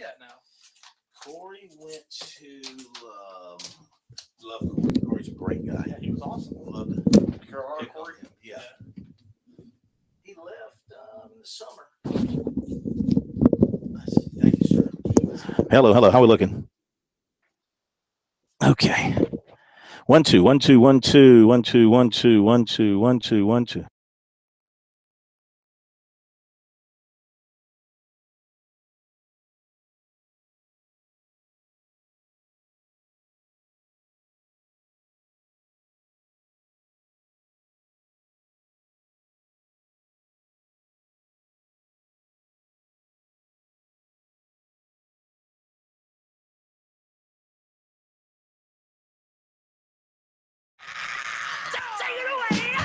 at now? Corey went to love Corey. Corey's a great guy. Yeah, he was awesome. Loved it. Carolina Corey. Yeah. He left in the summer. Thank you, sir. Hello. How are we looking? Okay. 1 2 1 2 1 2 1 2 1 2 1 2 1 2 1 2.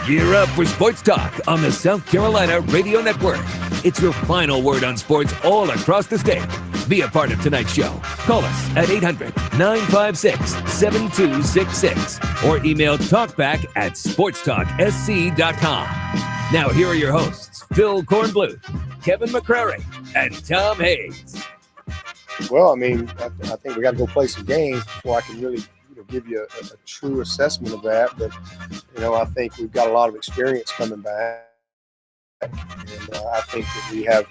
Gear up for Sports Talk on the South Carolina Radio Network. It's your final word on sports all across the state. Be a part of tonight's show. Call us at 800-956-7266 or email talkback@sportstalksc.com. Now here are your hosts, Phil Kornbluth, Kevin McCrary, and Tom Hayes. Well, I mean, I think we got to go play some games before I can really give you a true assessment of that. But, I think we've got a lot of experience coming back. And I think that we have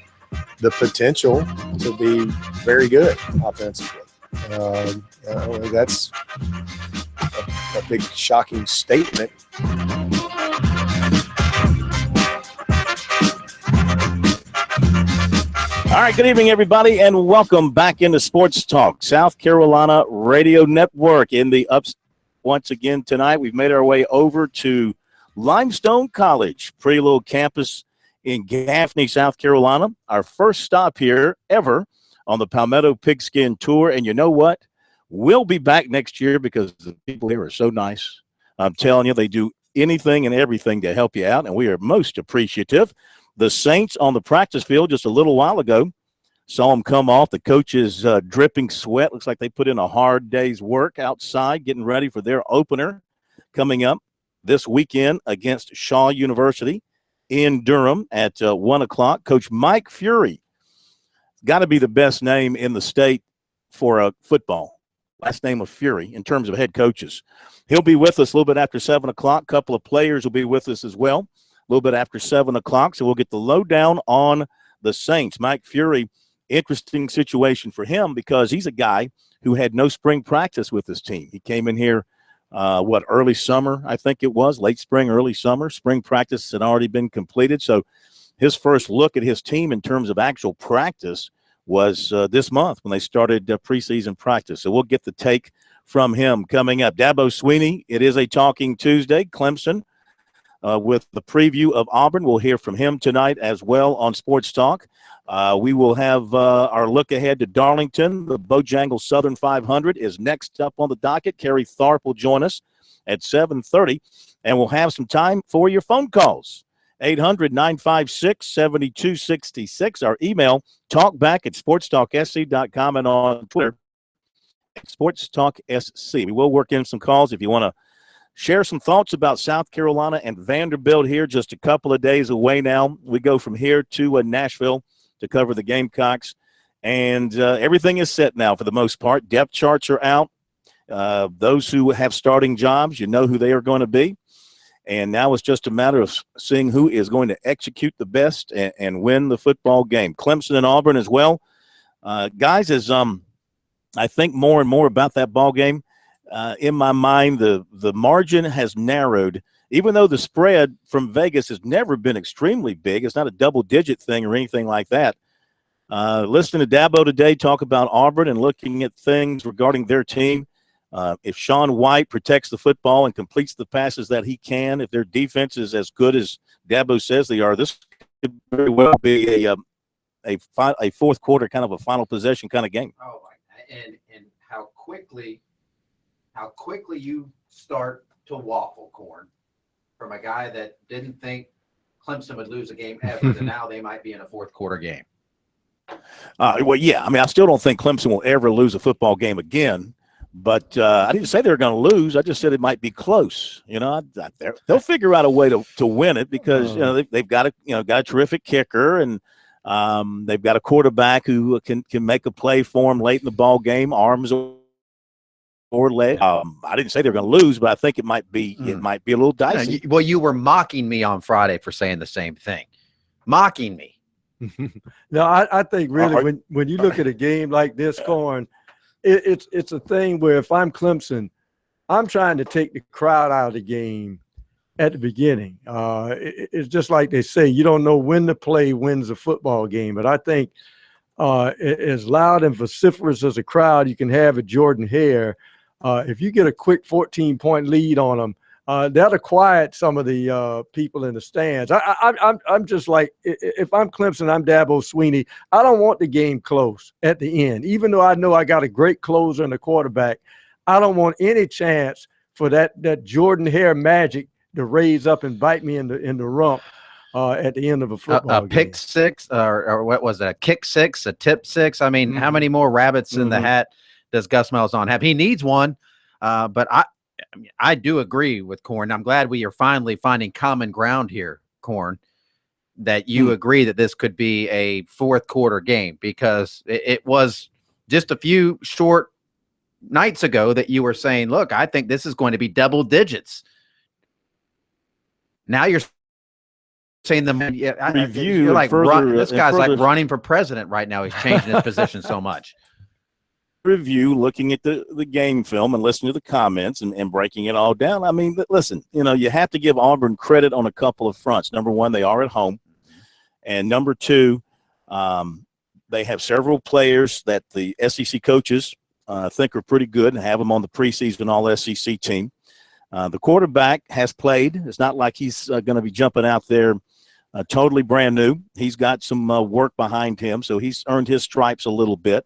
the potential to be very good offensively. That's a big, shocking statement. All right, good evening, everybody, and welcome back into Sports Talk, South Carolina Radio Network. In the ups once again tonight, we've made our way over to Limestone College, pretty little campus in Gaffney, South Carolina. Our first stop here ever on the Palmetto Pigskin Tour. And you know what? We'll be back next year because the people here are so nice. I'm telling you, they do anything and everything to help you out, and we are most appreciative. The Saints on the practice field just a little while ago. Saw them come off. The coach is dripping sweat. Looks like they put in a hard day's work outside, getting ready for their opener coming up this weekend against Shaw University in Durham at 1 o'clock. Coach Mike Fury, got to be the best name in the state for a football. Last name of Fury in terms of head coaches. He'll be with us a little bit after 7 o'clock. A couple of players will be with us as well a little bit after 7 o'clock. So we'll get the lowdown on the Saints. Mike Fury, interesting situation for him because he's a guy who had no spring practice with his team. He came in here, early summer, I think it was, late spring, early summer. Spring practice had already been completed. So his first look at his team in terms of actual practice was this month when they started preseason practice. So we'll get the take from him coming up. Dabo Sweeney, it is a Talking Tuesday. Clemson with the preview of Auburn. We'll hear from him tonight as well on Sports Talk. We will have our look ahead to Darlington. The Bojangles Southern 500 is next up on the docket. Kerry Tharp will join us at 7:30, and we'll have some time for your phone calls. 800-956-7266. Our email, talkback@sportstalksc.com, and on Twitter, SportsTalkSC. We will work in some calls if you want to share some thoughts about South Carolina and Vanderbilt here, just a couple of days away now. We go from here to Nashville to cover the Gamecocks, and everything is set now for the most part. Depth charts are out. Those who have starting jobs, you know who they are going to be. And now it's just a matter of seeing who is going to execute the best and win the football game. Clemson and Auburn as well. Guys, as I think more and more about that ball game, in my mind, the margin has narrowed. Even though the spread from Vegas has never been extremely big, it's not a double-digit thing or anything like that. Listening to Dabo today talk about Auburn and looking at things regarding their team, if Sean White protects the football and completes the passes that he can, if their defense is as good as Dabo says they are, this could very well be a fourth quarter kind of a final possession kind of game. Oh, and how quickly you start to waffle, Corn, from a guy that didn't think Clemson would lose a game ever, and now they might be in a fourth quarter game. Well, yeah. I mean, I still don't think Clemson will ever lose a football game again. But I didn't say they were going to lose. I just said it might be close. They'll figure out a way to win it because they've got a terrific kicker, and They've got a quarterback who can make a play for them late in the ball game, arms or leg. I didn't say they're going to lose, but I think it might be a little dicey. Well, you were mocking me on Friday for saying the same thing, mocking me. No, I think really when you look at a game like this, Corn, it's a thing where if I'm Clemson, I'm trying to take the crowd out of the game at the beginning. It's just like they say, you don't know when the play wins a football game. But I think as loud and vociferous as a crowd you can have at Jordan Hare, if you get a quick 14-point lead on them, that'll quiet some of the people in the stands. I'm just like, if I'm Clemson, I'm Dabo Swinney. I don't want the game close at the end. Even though I know I got a great closer and a quarterback, I don't want any chance for that Jordan Hare magic to raise up and bite me in the rump at the end of a football game. Pick six, or what was it? A kick six, a tip six. I mean, how many more rabbits in the hat does Gus Malzahn have? He needs one, but I do agree with Corn. I'm glad we are finally finding common ground here, Corn, that you agree that this could be a fourth quarter game, because it was just a few short nights ago that you were saying, look, I think this is going to be double digits. Now you're saying you're like this guy's like running for president right now. He's changing his position so much. Review, looking at the game film and listening to the comments and breaking it all down. I mean, listen, you have to give Auburn credit on a couple of fronts. Number one, they are at home. And number two, they have several players that the SEC coaches think are pretty good and have them on the preseason all-SEC team. The quarterback has played. It's not like he's going to be jumping out there totally brand new. He's got some work behind him, so he's earned his stripes a little bit.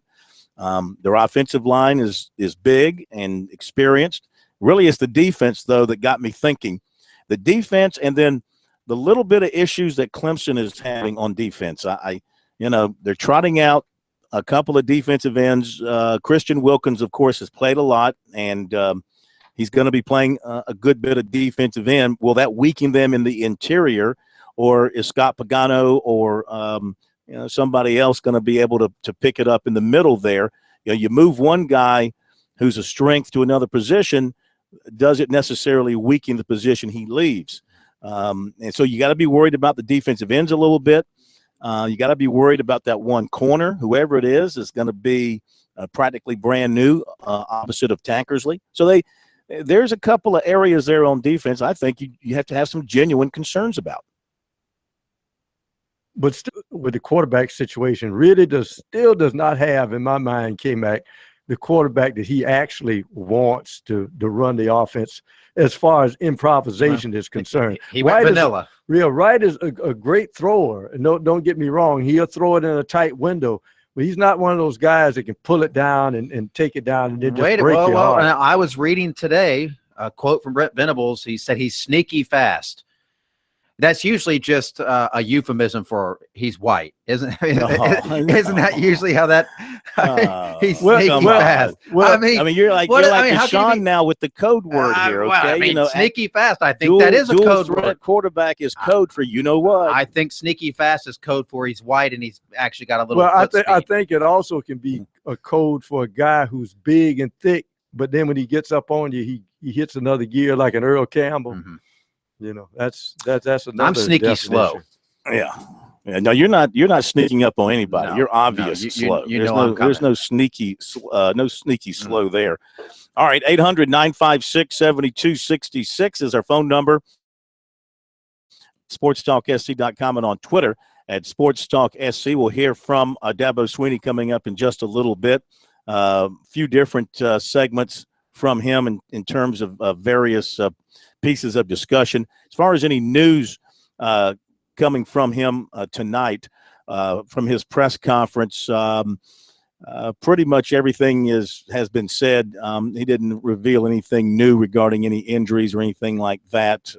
Their offensive line is big and experienced. Really, it's the defense, though, that got me thinking. The defense, and then the little bit of issues that Clemson is having on defense. They're trotting out a couple of defensive ends. Christian Wilkins, of course, has played a lot, and he's going to be playing a good bit of defensive end. Will that weaken them in the interior, or is Scott Pagano or somebody else going to be able to pick it up in the middle there? You move one guy who's a strength to another position, does it necessarily weaken the position he leaves? And so you got to be worried about the defensive ends a little bit. You got to be worried about that one corner, whoever it is going to be practically brand new, opposite of Tankersley. So there's a couple of areas there on defense I think you have to have some genuine concerns about. But still, with the quarterback situation, really still does not have, in my mind, K-Mac, the quarterback that he actually wants to run the offense as far as improvisation is concerned. He went vanilla. Wright is a great thrower. No, don't get me wrong. He'll throw it in a tight window. But he's not one of those guys that can pull it down and take it down and then just break your heart. I was reading today a quote from Brent Venables. He said he's sneaky fast. That's usually just a euphemism for he's white, isn't that usually how that he's sneaky fast? Well, you're like Deshaun now with the code word here, okay? Sneaky fast. I think that is a code word. Quarterback is code for what? I think sneaky fast is code for he's white and he's actually got a little. Well, I think it also can be a code for a guy who's big and thick, but then when he gets up on you, he hits another gear like an Earl Campbell. Mm-hmm. That's another. I'm sneaky definition. Slow. Yeah. No, you're not sneaking up on anybody. No, you're obvious slow. There's no sneaky slow there. All right, 800-956-7266 is our phone number. SportsTalkSC.com and on Twitter at SportsTalkSC. We'll hear from Dabo Swinney coming up in just a little bit. Few different segments from him in terms of various pieces of discussion. As far as any news coming from him tonight, from his press conference, pretty much everything has been said. He didn't reveal anything new regarding any injuries or anything like that.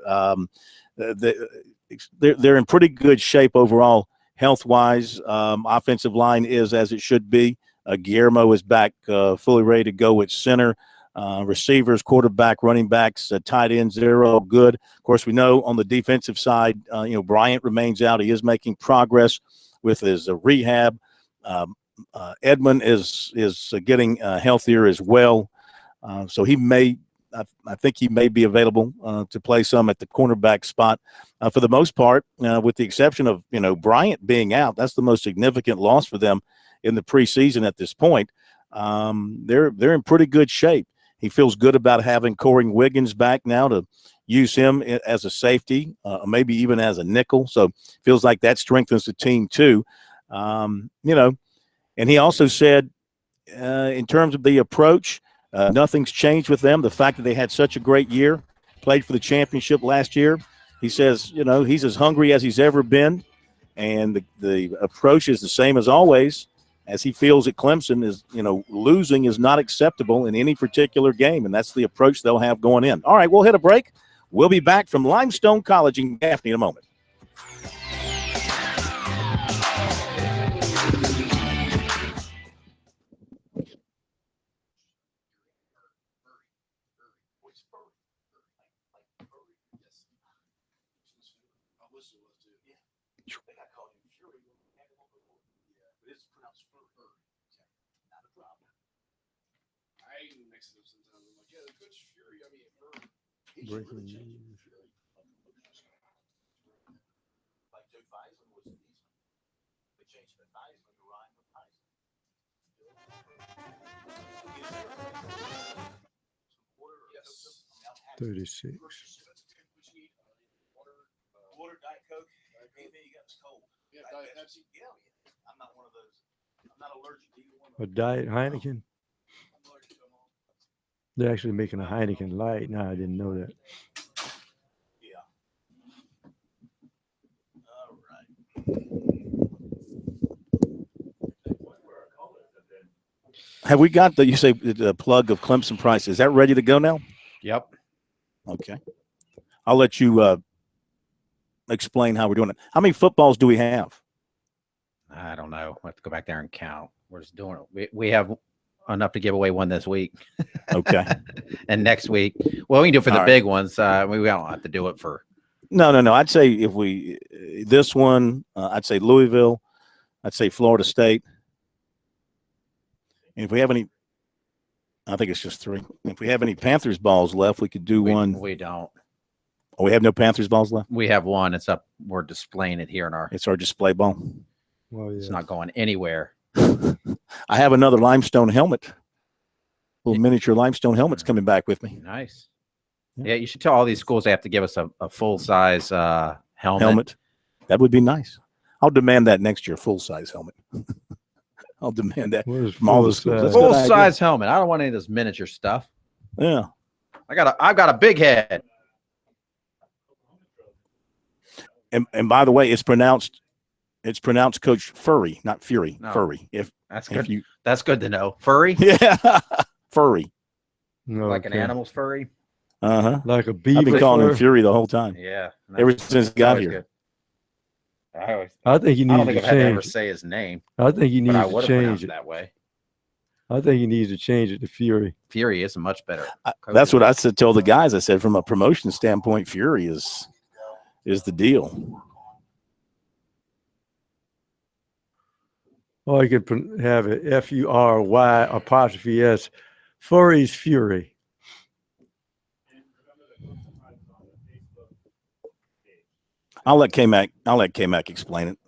They're in pretty good shape overall, health-wise. Offensive line is as it should be. Guillermo is back fully ready to go at center. Receivers, quarterback, running backs, tight ends, they're all good. Of course, we know on the defensive side, Bryant remains out. He is making progress with his rehab. Edmund is getting healthier as well, so he may. I think he may be available to play some at the cornerback spot for the most part, with the exception of Bryant being out. That's the most significant loss for them in the preseason at this point. They're in pretty good shape. He feels good about having Corey Wiggins back now to use him as a safety, maybe even as a nickel. So feels like that strengthens the team too. And he also said in terms of the approach, nothing's changed with them. The fact that they had such a great year, played for the championship last year. He says, he's as hungry as he's ever been, and the approach is the same as always, as he feels at Clemson is, losing is not acceptable in any particular game, and that's the approach they'll have going in. All right, we'll hit a break. We'll be back from Limestone College in Gaffney in a moment. Breaking news. $36. Water, Diet Coke, anything you got is cold. Yeah, Diet Pepsi. Yeah, I'm not one of those. I'm not allergic to either one. A Diet Heineken. They're actually making a Heineken Light now. I didn't know that. Yeah. All right. Have we got you say the plug of Clemson Price? Is that ready to go now? Yep. Okay. I'll let you explain how we're doing it. How many footballs do we have? I don't know. I have to go back there and count. We're just doing it. We have enough to give away one this week. Okay. And next week, well, we can do it for the All big ones. We don't have to do it for. No. I'd say if we this one, I'd say Louisville. I'd say Florida State. And if we have any, I think it's just 3. If we have any Panthers balls left, we could do one. We don't. Oh, we have no Panthers balls left? We have one. It's up. We're displaying it here in our. It's our display ball. Well, yeah. It's not going anywhere. I have another limestone helmet. Little miniature limestone helmet's coming back with me. Nice. Yeah, you should tell all these schools they have to give us a full-size helmet. That would be nice. I'll demand that next year, full-size helmet. I'll demand that from all the schools. Full-size helmet. I don't want any of this miniature stuff. Yeah. I've got a big head. And by the way, it's pronounced Coach Furry, not Fury. No. Furry. That's good. That's good to know. Furry? Yeah. Furry. No, Like an animal's furry? Uh-huh. Like a I've beaver. been calling him Fury the whole time. Yeah. Ever since he got here. Good. I think you I need don't think to I've had to ever change. say his name, I think you need but I to would have change pronounced it. it that way. I think he needs to change it to Fury. Fury is a much better. That's what I said. Tell the guys. I said from a promotion standpoint, Fury is the deal. Or you could have it Fury apostrophe S. Furry's Fury. I'll let K-Mac explain it.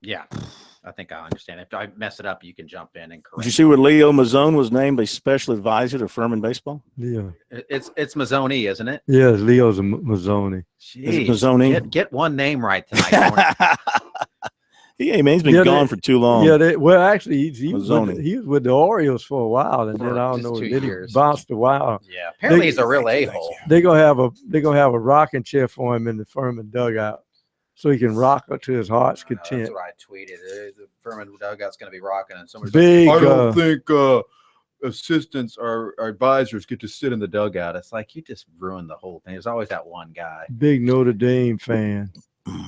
Yeah, I think I understand. If I mess it up, you can jump in and correct. Did you see where Leo Mazzone was named a special advisor to Furman baseball? Leo. It's Mazzoni, isn't it? Yeah, Leo's a Mazzoni. Is it Mazzoni? Get one name right tonight. He's been gone for too long. Yeah, actually, he was with the Orioles for a while, and then I don't know, then he bounced a while. Yeah, apparently he's a real a-hole. They're gonna have a rocking chair for him in the Furman dugout, so he can rock up to his heart's content. That's what I tweeted. The Furman dugout's going to be rocking, and somebody's Big. I don't think assistants or advisors get to sit in the dugout. It's like you just ruined the whole thing. There's always that one guy. Big Notre Dame fan,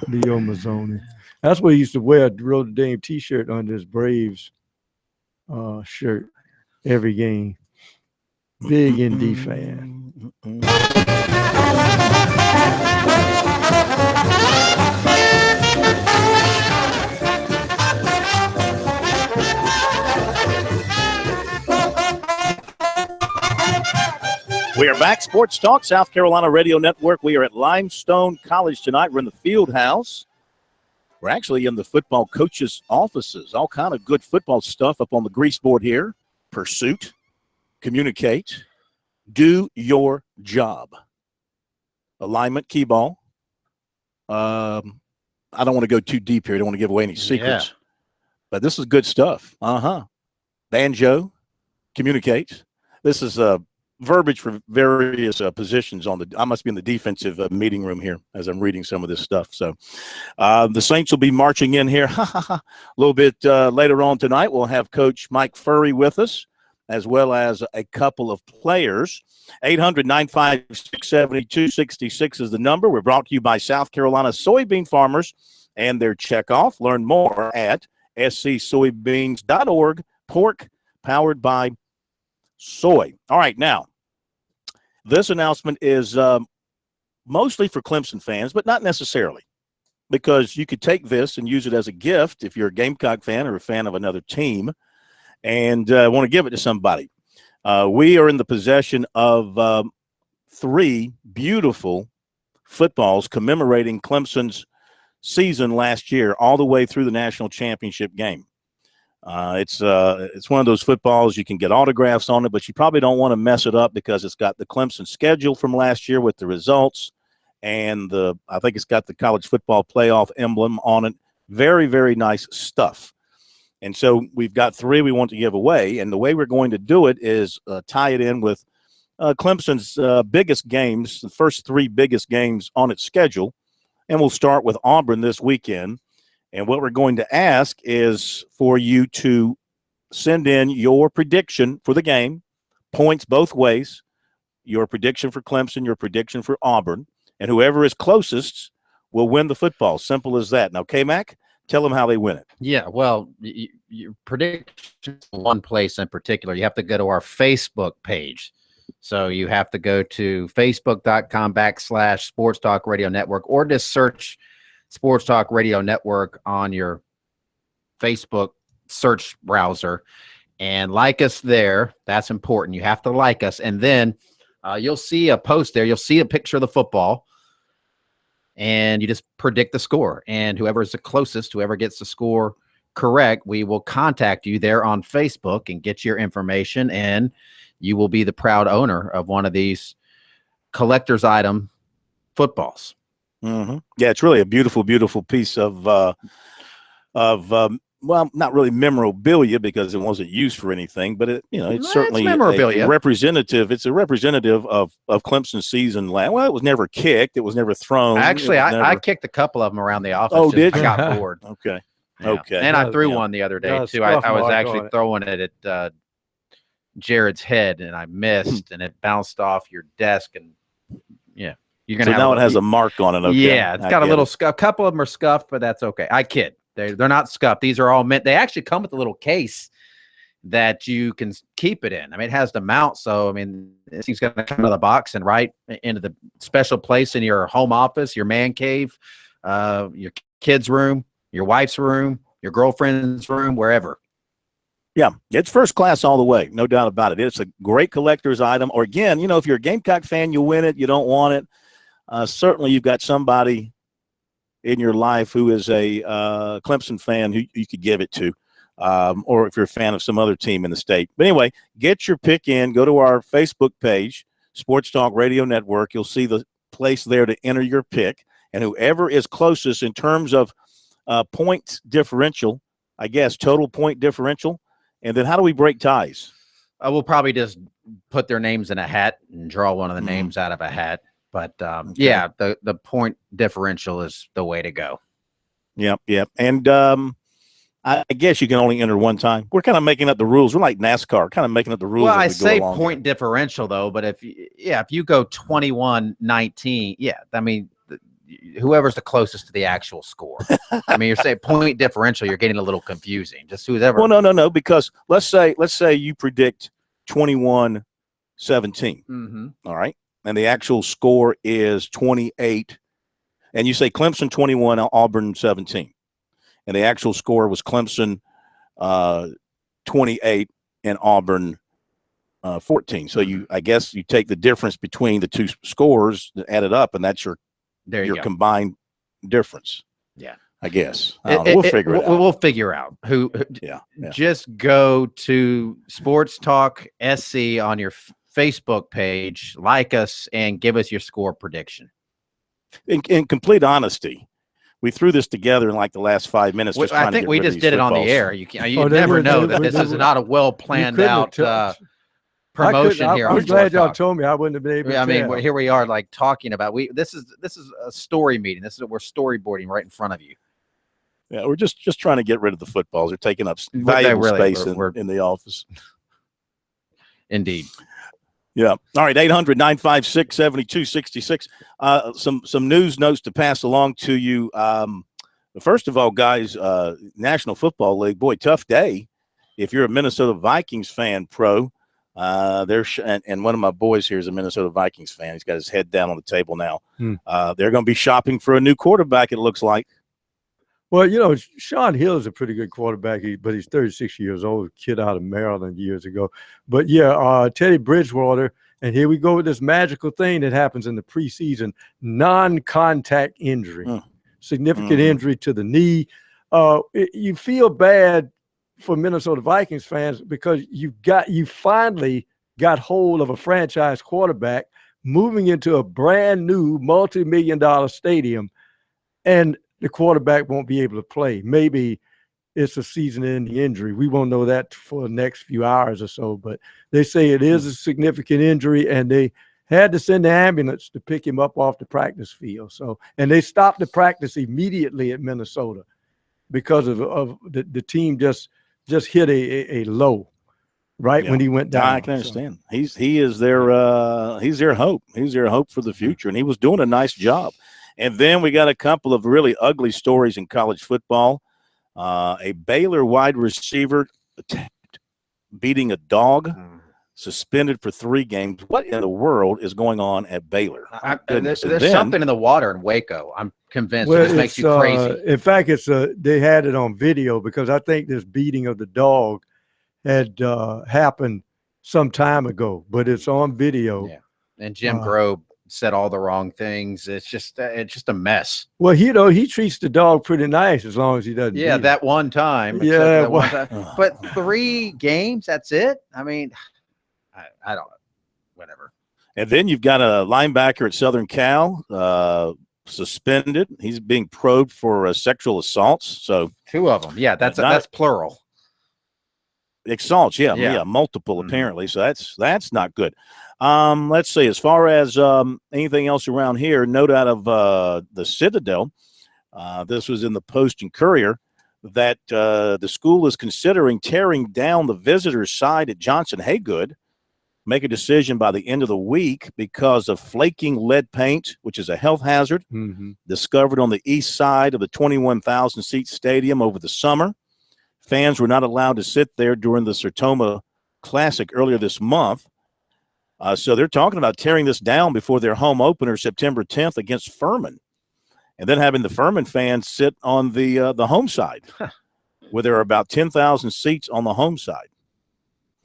Leo Mazzoni. That's what he used to wear, a Notre Dame T-shirt under his Braves shirt every game. Big ND fan. We are back. Sports Talk, South Carolina Radio Network. We are at Limestone College tonight. We're in the field house. We're actually in the football coaches' offices. All kind of good football stuff up on the grease board here. Pursuit, communicate, do your job. Alignment, key ball. I don't want to go too deep here. I don't want to give away any secrets. Yeah. But this is good stuff. Banjo, communicate. This is verbiage for various positions on the. I must be in the defensive meeting room here as I'm reading some of this stuff. So the Saints will be marching in here a little bit later on tonight. We'll have Coach Mike Furry with us, as well as a couple of players. 800-956-7266 is the number. We're brought to you by South Carolina soybean farmers and their checkoff. Learn more at scsoybeans.org. Pork powered by soy. All right, now, this announcement is mostly for Clemson fans, but not necessarily, because you could take this and use it as a gift if you're a Gamecock fan or a fan of another team and want to give it to somebody. We are in the possession of 3 beautiful footballs commemorating Clemson's season last year all the way through the national championship game. It's one of those footballs you can get autographs on it, but you probably don't want to mess it up because it's got the Clemson schedule from last year with the results, and I think it's got the college football playoff emblem on it. Very, very nice stuff. And so we've got 3 we want to give away, and the way we're going to do it is tie it in with Clemson's biggest games, the first 3 biggest games on its schedule, and we'll start with Auburn this weekend. And what we're going to ask is for you to send in your prediction for the game, points both ways, your prediction for Clemson, your prediction for Auburn, and whoever is closest will win the football. Simple as that. Now, K-Mac, tell them how they win it. Yeah, well, your prediction, one place in particular, you have to go to our Facebook page. So you have to go to facebook.com/Sports Talk Radio Network, or just search Sports Talk Radio Network on your Facebook search browser and like us there. That's important. You have to like us. And then you'll see a post there. You'll see a picture of the football, and you just predict the score. And whoever is the closest, whoever gets the score correct, we will contact you there on Facebook and get your information, and you will be the proud owner of one of these collector's item footballs. Mm-hmm. Yeah, it's really a beautiful, beautiful piece of well, not really memorabilia because it wasn't used for anything, but it's certainly a representative. It's a representative of Clemson's season. Well, it was never kicked. It was never thrown. Actually, I kicked a couple of them around the office. Oh, did you? I got bored. Okay. Yeah. Okay. And I threw one the other day too. I was actually throwing it at Jared's head, and I missed, and it bounced off your desk, and yeah. You're gonna now it has a mark on it. Okay. Yeah, it's got a little a couple of them are scuffed, but that's okay. I kid. They're not scuffed. These are all meant. They actually come with a little case that you can keep it in. I mean, it has the mount, so I mean, this thing's gonna come out of the box and right into the special place in your home office, your man cave, your kid's room, your wife's room, your girlfriend's room, wherever. Yeah, it's first class all the way, no doubt about it. It's a great collector's item. Or again, if you're a Gamecock fan, you win it, you don't want it. Certainly you've got somebody in your life who is a Clemson fan who you could give it to, or if you're a fan of some other team in the state. But anyway, get your pick in. Go to our Facebook page, Sports Talk Radio Network. You'll see the place there to enter your pick. And whoever is closest in terms of point differential, I guess, total point differential. And then how do we break ties? We'll probably just put their names in a hat and draw one of the names out of a hat. But, yeah, the point differential is the way to go. Yep. And I guess you can only enter one time. We're kind of making up the rules. We're like NASCAR, kind of making up the rules. Well, I say point differential, though. But if you go 21-19, I mean, whoever's the closest to the actual score. I mean, you're saying point differential, you're getting a little confusing. Just whoever. Well, no, because let's say you predict 21-17. All right. And the actual score is 28. And you say Clemson 21, Auburn 17. And the actual score was Clemson 28 and Auburn 14. So I guess you take the difference between the two scores, add it up, and that's your combined difference. Yeah, I guess. We'll figure it out. We'll figure out who. Yeah. Just go to Sports Talk SC on your Facebook page, like us, and give us your score prediction. In complete honesty, we threw this together in like the last 5 minutes. I think we just did it on the air. You never know that this is not a well planned out promotion here. I'm glad y'all told me. I wouldn't have been able to I mean, tell. here we are, like talking about this is a story meeting. We're storyboarding right in front of you. Yeah, we're just trying to get rid of the footballs. They're taking up valuable space in the office. Indeed. Yeah. All right. 800-956-7266. Some news notes to pass along to you. First of all, guys, National Football League, boy, tough day. If you're a Minnesota Vikings fan, and one of my boys here is a Minnesota Vikings fan. He's got his head down on the table now. They're going to be shopping for a new quarterback, it looks like. Well, Sean Hill is a pretty good quarterback, but he's 36 years old, a kid out of Maryland years ago. But, Teddy Bridgewater, and here we go with this magical thing that happens in the preseason, non-contact injury, significant injury to the knee. You feel bad for Minnesota Vikings fans because you finally got hold of a franchise quarterback moving into a brand new multi-million-dollar stadium, and the quarterback won't be able to play. Maybe it's a season-ending injury. We won't know that for the next few hours or so, but they say it is a significant injury, and they had to send the ambulance to pick him up off the practice field. And they stopped the practice immediately at Minnesota because of the team just hit a low when he went down. I can understand. He is their he's their hope. He's their hope for the future, and he was doing a nice job. And then we got a couple of really ugly stories in college football. A Baylor wide receiver beating a dog, suspended for 3 games. What in the world is going on at Baylor? There's something in the water in Waco. I'm convinced it makes you crazy. In fact, they had it on video because I think this beating of the dog had happened some time ago, but it's on video. Yeah, and Jim Grobe said all the wrong things. It's just a mess. Well, he treats the dog pretty nice as long as he doesn't. Yeah, that one time. Yeah, one time. But 3 games, that's it. I mean, I don't. Whatever. And then you've got a linebacker at Southern Cal suspended. He's being probed for sexual assaults. So 2 of them. Yeah, that's plural. Assaults, yeah, multiple apparently. So that's not good. Let's see. As far as anything else around here, note out of the Citadel. This was in the Post and Courier that the school is considering tearing down the visitors' side at Johnson Haygood. Make a decision by the end of the week because of flaking lead paint, which is a health hazard, discovered on the east side of the 21,000-seat stadium over the summer. Fans were not allowed to sit there during the Sertoma Classic earlier this month. So they're talking about tearing this down before their home opener September 10th against Furman, and then having the Furman fans sit on the home side, where there are about 10,000 seats on the home side.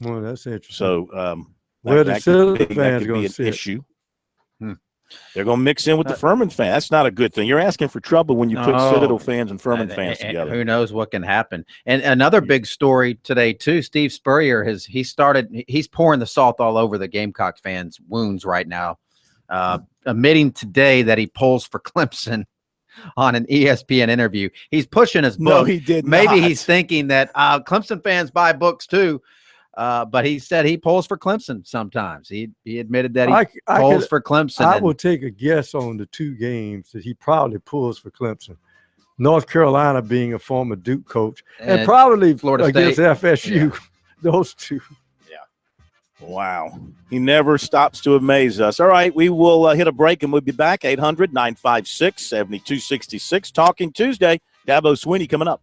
Well, that's interesting. So where the Citadel fans going to sit? Issue. They're going to mix in with the Furman fans. That's not a good thing. You're asking for trouble when you put Citadel fans and Furman fans together. Who knows what can happen? And another big story today too. Steve Spurrier he's pouring the salt all over the Gamecock fans' wounds right now, admitting today that he pulls for Clemson on an ESPN interview. He's pushing his book. No, he did not. Maybe he's thinking that Clemson fans buy books too. But he said he pulls for Clemson sometimes. He admitted that he pulls for Clemson. I will take a guess on the 2 games that he probably pulls for Clemson. North Carolina being a former Duke coach, and probably Florida against State. FSU. Yeah. Those 2. Yeah. Wow. He never stops to amaze us. All right, we will hit a break and we'll be back. 800-956-7266. Talking Tuesday. Dabo Swinney coming up.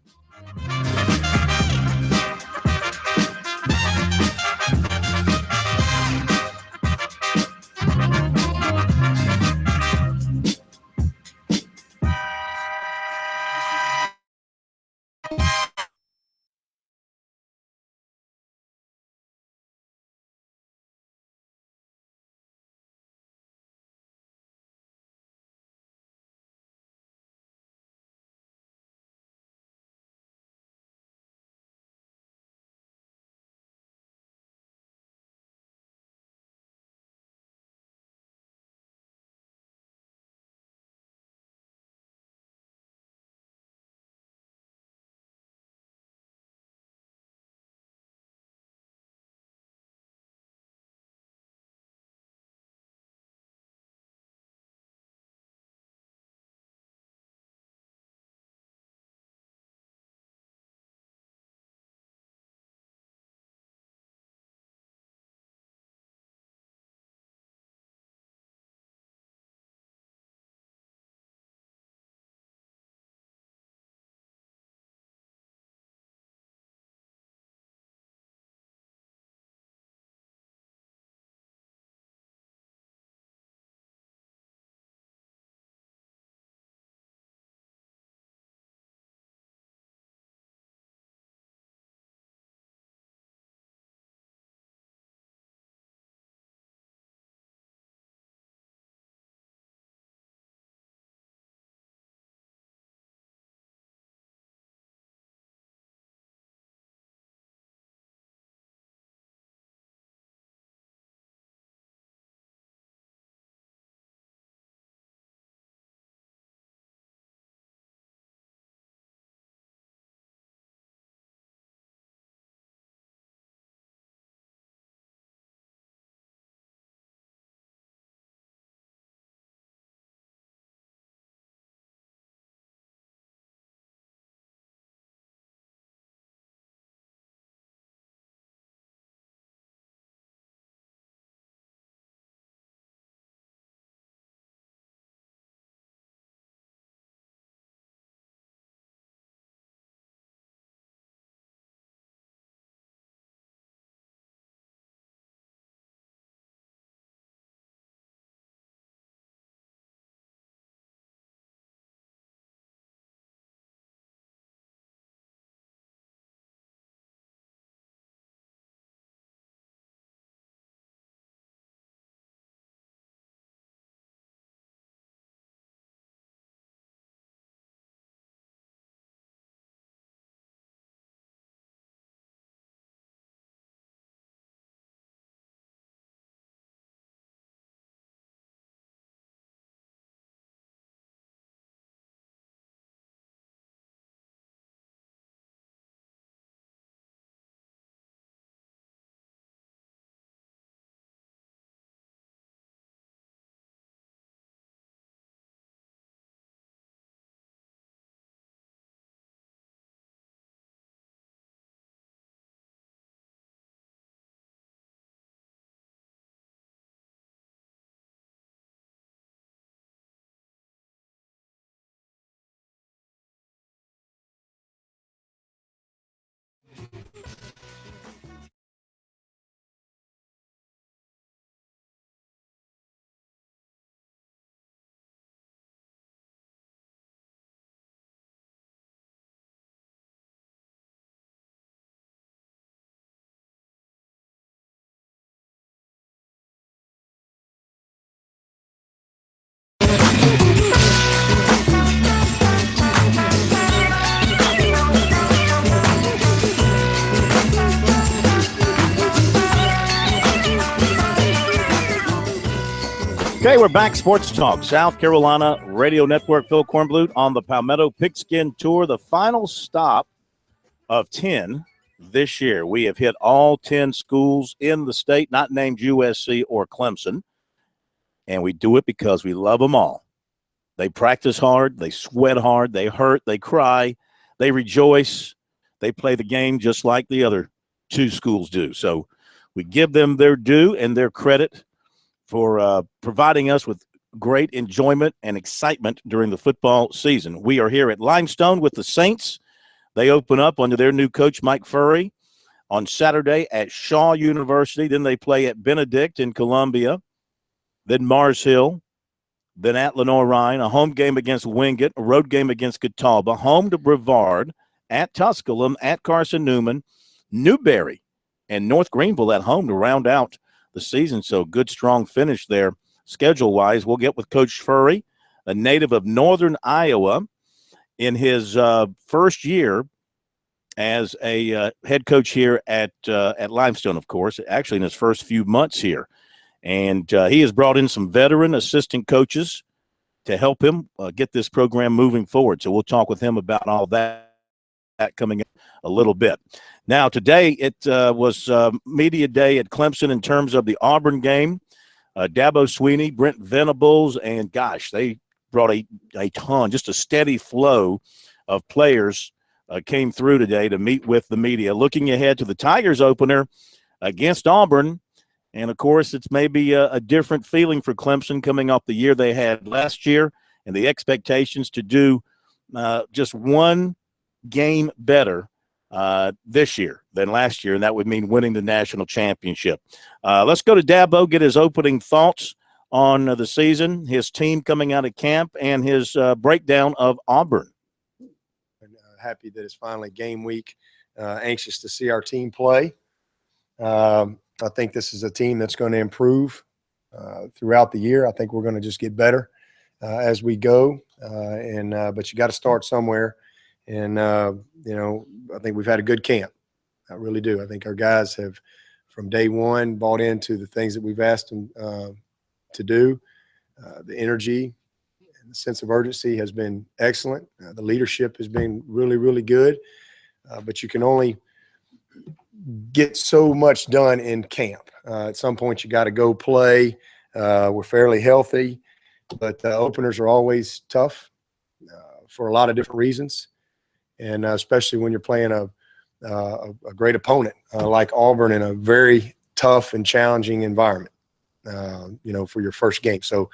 Okay, we're back. Sports Talk, South Carolina Radio Network. Phil Kornblut on the Palmetto Pigskin Tour, the final stop of 10 this year. We have hit all 10 schools in the state, not named USC or Clemson, and we do it because we love them all. They practice hard, they sweat hard, they hurt, they cry, they rejoice, they play the game just like the other two schools do. So we give them their due and their credit for providing us with great enjoyment and excitement during the football season. We are here at Limestone with the Saints. They open up under their new coach, Mike Furry, on Saturday at Shaw University. Then they play at Benedict in Columbia, then Mars Hill, then at Lenoir-Rhyne, a home game against Wingate, a road game against Catawba, home to Brevard, at Tusculum, at Carson-Newman, Newberry, and North Greenville at home to round out the season. So good, strong finish there schedule-wise. We'll get with Coach Furry, a native of northern Iowa, in his first year as a head coach here at Limestone, of course, actually in his first few months here. And he has brought in some veteran assistant coaches to help him get this program moving forward. So we'll talk with him about all that coming up a little bit. Now, today it was media day at Clemson in terms of the Auburn game. Dabo Sweeney, Brent Venables, and gosh, they brought a ton, just a steady flow of players came through today to meet with the media. Looking ahead to the Tigers opener against Auburn, and of course it's maybe a different feeling for Clemson coming off the year they had last year and the expectations to do just one game better this year than last year, and that would mean winning the national championship. Let's go to Dabo, get his opening thoughts on the season, his team coming out of camp, and his breakdown of Auburn. Happy that it's finally game week. Anxious to see our team play. I think this is a team that's going to improve throughout the year. I think we're going to just get better as we go. But you got to start somewhere. And, I think we've had a good camp. I really do. I think our guys have, from day one, bought into the things that we've asked them to do. The energy and the sense of urgency has been excellent. The leadership has been really, really good. But you can only get so much done in camp. At some point, you got to go play. We're fairly healthy, but openers are always tough for a lot of different reasons. And especially when you're playing a great opponent like Auburn in a very tough and challenging environment, for your first game. So,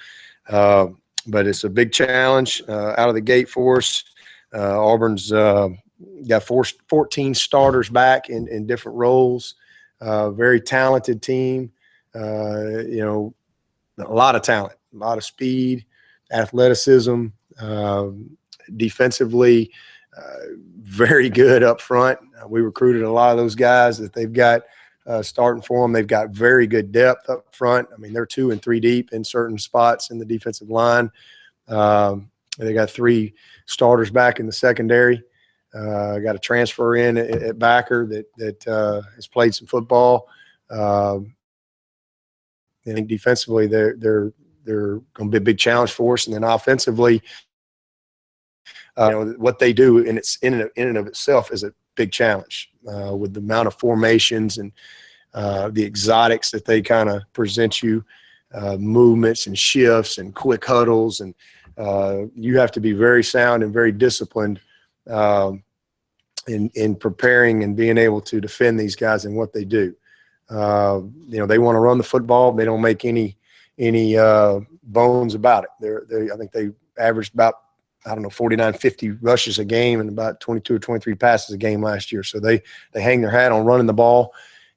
but it's a big challenge out of the gate for us. Auburn's got 14 starters back in different roles. Very talented team. A lot of talent, a lot of speed, athleticism, defensively. Very good up front. We recruited a lot of those guys that they've got starting for them. They've got very good depth up front. I mean, they're 2 and 3 deep in certain spots in the defensive line. They got 3 starters back in the secondary. Got a transfer in at backer that has played some football. I think defensively they're going to be a big challenge for us, and then offensively. What they do, and it's in and of itself is a big challenge with the amount of formations and the exotics that they kind of present you, movements and shifts and quick huddles. And you have to be very sound and very disciplined in preparing and being able to defend these guys and what they do. They want to run the football. They don't make any bones about it. I think they averaged about 49, 50 rushes a game and about 22 or 23 passes a game last year. So they hang their hat on running the ball.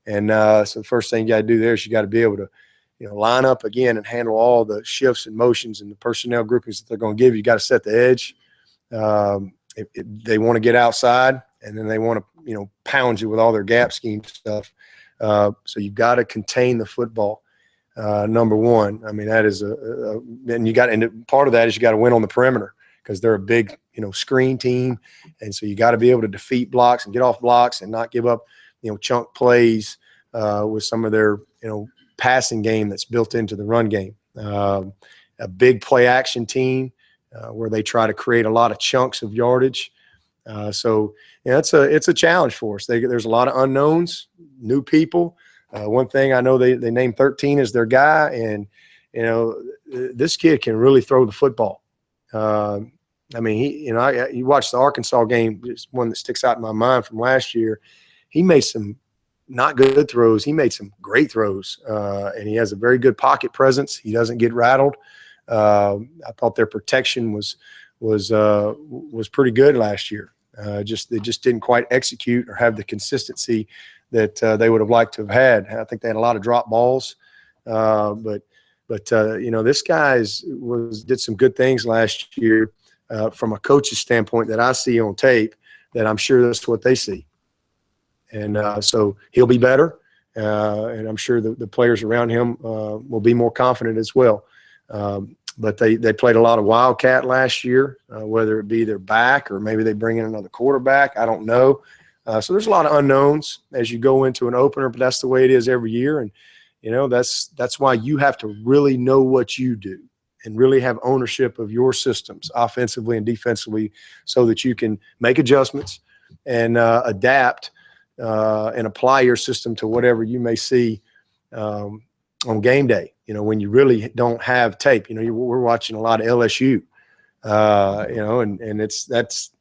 And so the first thing you got to do there is you got to be able to, line up again and handle all the shifts and motions and the personnel groupings that they're going to give you. You got to set the edge. They want to get outside, and then they want to, pound you with all their gap scheme stuff. So you've got to contain the football. Number one. I mean, that is and part of that is you got to win on the perimeter, because they're a big, screen team. And so you got to be able to defeat blocks and get off blocks and not give up, chunk plays with some of their, passing game that's built into the run game. a big play action team where they try to create a lot of chunks of yardage. So it's a challenge for us. There's a lot of unknowns, new people. One thing I know, they named 13 as their guy, and this kid can really throw the football. I mean, you watch the Arkansas game, just one that sticks out in my mind from last year. He made some not good throws. He made some great throws, and he has a very good pocket presence. He doesn't get rattled. I thought their protection was pretty good last year. They just didn't quite execute or have the consistency that they would have liked to have had. I think they had a lot of drop balls, but this guy did some good things last year from a coach's standpoint that I see on tape. That I'm sure that's what they see, and so he'll be better, and I'm sure the players around him will be more confident as well. But they played a lot of Wildcat last year, whether it be their back or maybe they bring in another quarterback. I don't know. So there's a lot of unknowns as you go into an opener, but that's the way it is every year. And, that's why you have to really know what you do and really have ownership of your systems offensively and defensively so that you can make adjustments and adapt and apply your system to whatever you may see on game day, when you really don't have tape. We're watching a lot of LSU, and that's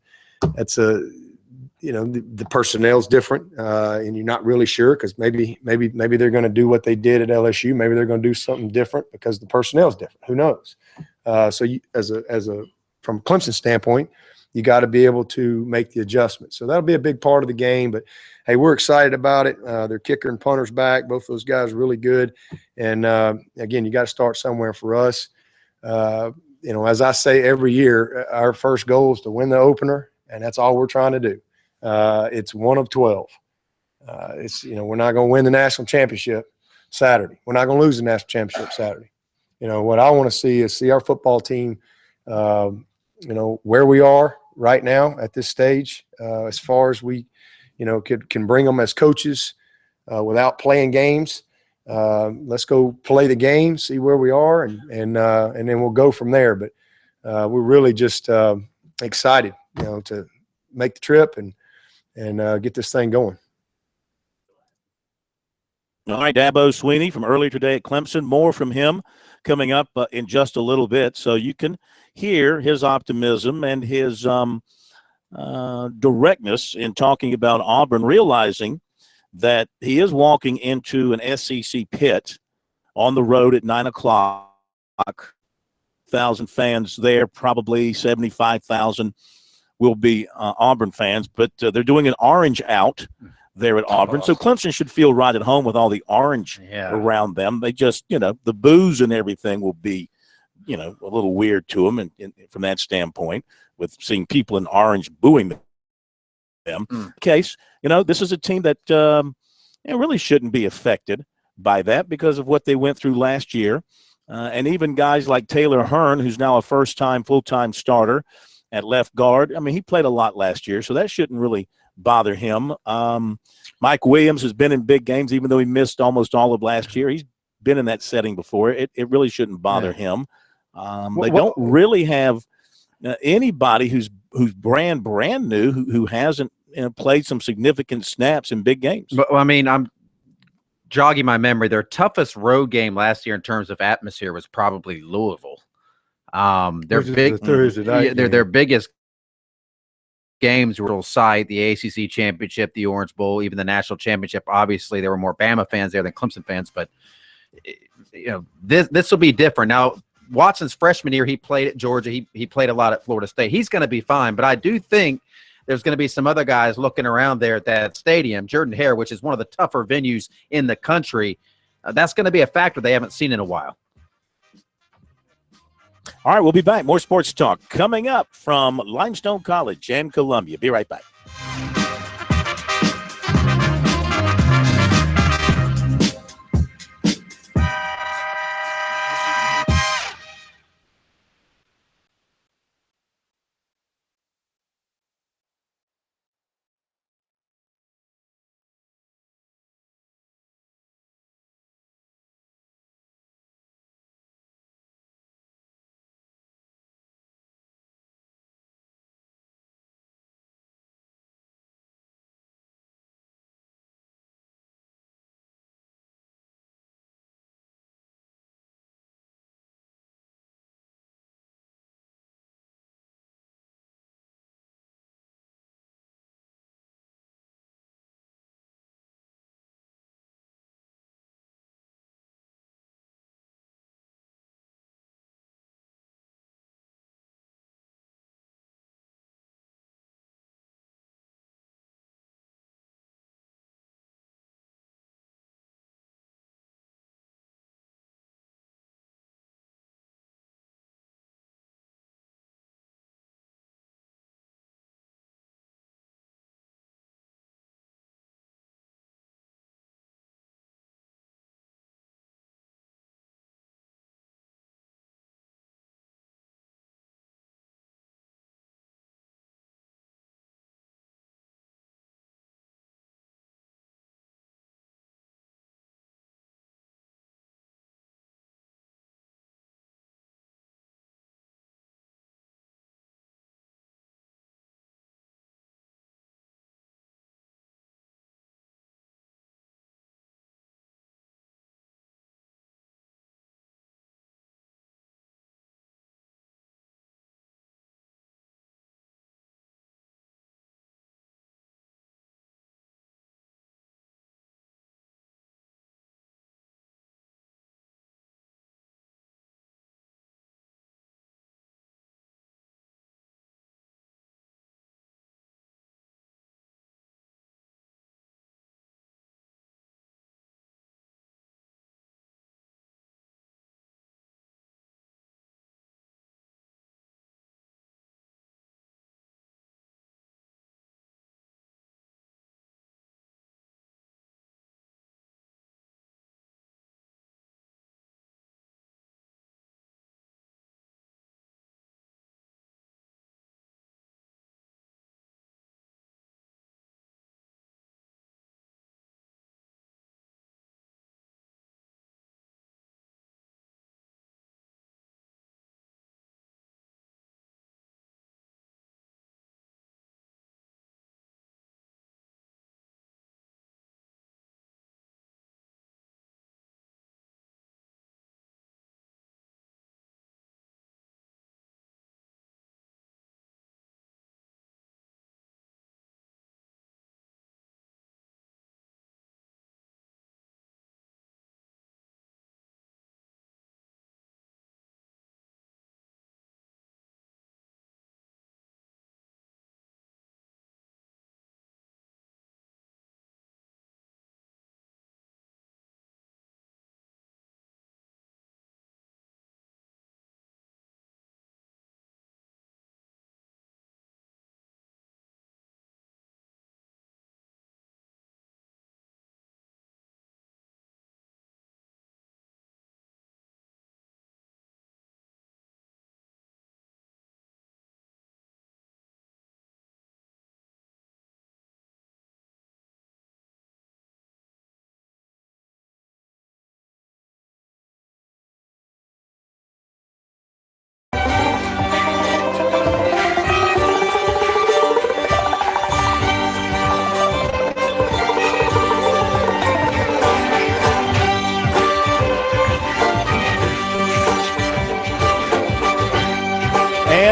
the personnel's different, and you're not really sure because maybe they're going to do what they did at LSU. Maybe they're going to do something different because the personnel's different. Who knows? So from Clemson's standpoint, you got to be able to make the adjustment. So that'll be a big part of the game. But hey, we're excited about it. Their kicker and punter's back. Both those guys are really good. And again, you got to start somewhere for us. As I say every year, our first goal is to win the opener, and that's all we're trying to do. It's one of 12. We're not going to win the national championship Saturday. We're not going to lose the national championship Saturday. What I want to see is our football team, where we are right now at this stage, as far as we, can bring them as coaches without playing games. Let's go play the game, see where we are, and then we'll go from there. But we're really just excited, to make the trip and get this thing going. All right, Dabo Swinney from earlier today at Clemson. More from him coming up in just a little bit, so you can hear his optimism and his directness in talking about Auburn, realizing that he is walking into an SEC pit on the road at 9 o'clock. 1,000 fans there, probably 75,000 will be Auburn fans, but they're doing an orange out there at Auburn. So Clemson should feel right at home with all the orange around them. They just, the booze and everything will be, a little weird to them and from that standpoint with seeing people in orange booing them. Case, this is a team that really shouldn't be affected by that because of what they went through last year. And even guys like Taylor Hearn, who's now a first-time full-time starter at left guard. I mean, he played a lot last year, so that shouldn't really bother him. Mike Williams has been in big games, even though he missed almost all of last year. He's been in that setting before. It really shouldn't bother him. They don't really have anybody who's brand new who hasn't played some significant snaps in big games. But I mean, I'm jogging my memory. Their toughest road game last year in terms of atmosphere was probably Louisville. Their biggest games were site, the ACC championship, the Orange Bowl, even the national championship. Obviously, there were more Bama fans there than Clemson fans, but this will be different. Now, Watson's freshman year, he played at Georgia. He played a lot at Florida State. He's going to be fine, but I do think there's going to be some other guys looking around there at that stadium, Jordan Hare, which is one of the tougher venues in the country. That's going to be a factor they haven't seen in a while. All right, we'll be back. More sports talk coming up from Limestone College and Columbia. Be right back.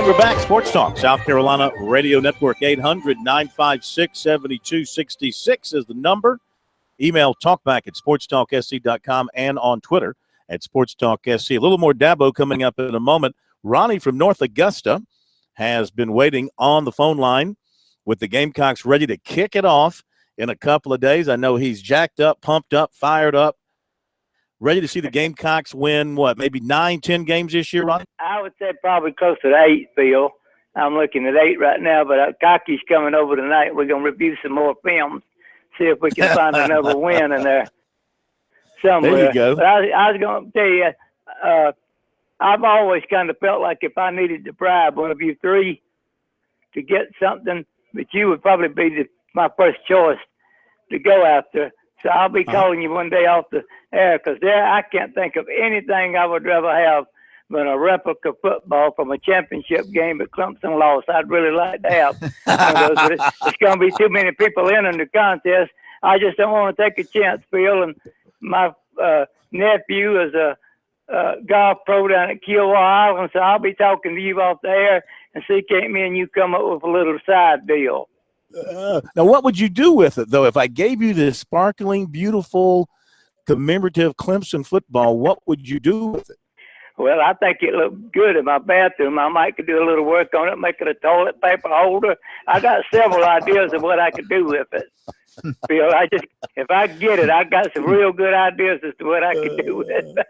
And we're back. Sports Talk, South Carolina Radio Network. 800-956-7266 is the number. Email talkback@sportstalksc.com and on Twitter @SportsTalkSC. A little more Dabo coming up in a moment. Ronnie from North Augusta has been waiting on the phone line with the Gamecocks ready to kick it off in a couple of days. I know he's jacked up, pumped up, fired up, ready to see the Gamecocks win, maybe 9-10 games this year, Ronnie? I would say probably close to 8, Phil. I'm looking at 8 right now, but Kaki's coming over tonight. We're going to review some more films, see if we can find another win in there somewhere. There you go. But I was going to tell you, I've always kind of felt like if I needed to bribe one of you 3 to get something, that you would probably be my first choice to go after. So I'll be calling you one day off the air, because I can't think of anything I would rather have than a replica football from a championship game that Clemson lost. I'd really like to have one of those, but it's going to be too many people in the contest. I just don't want to take a chance, Phil. And my nephew is a golf pro down at Kiowa Island, so I'll be talking to you off the air and see can't me and you come up with a little side deal. Now, what would you do with it, though? If I gave you this sparkling, beautiful, commemorative Clemson football, what would you do with it? Well, I think it looked good in my bathroom. I might could do a little work on it, make it a toilet paper holder. I got several ideas of what I could do with it. Phil, if I get it, I got some real good ideas as to what I could do with it.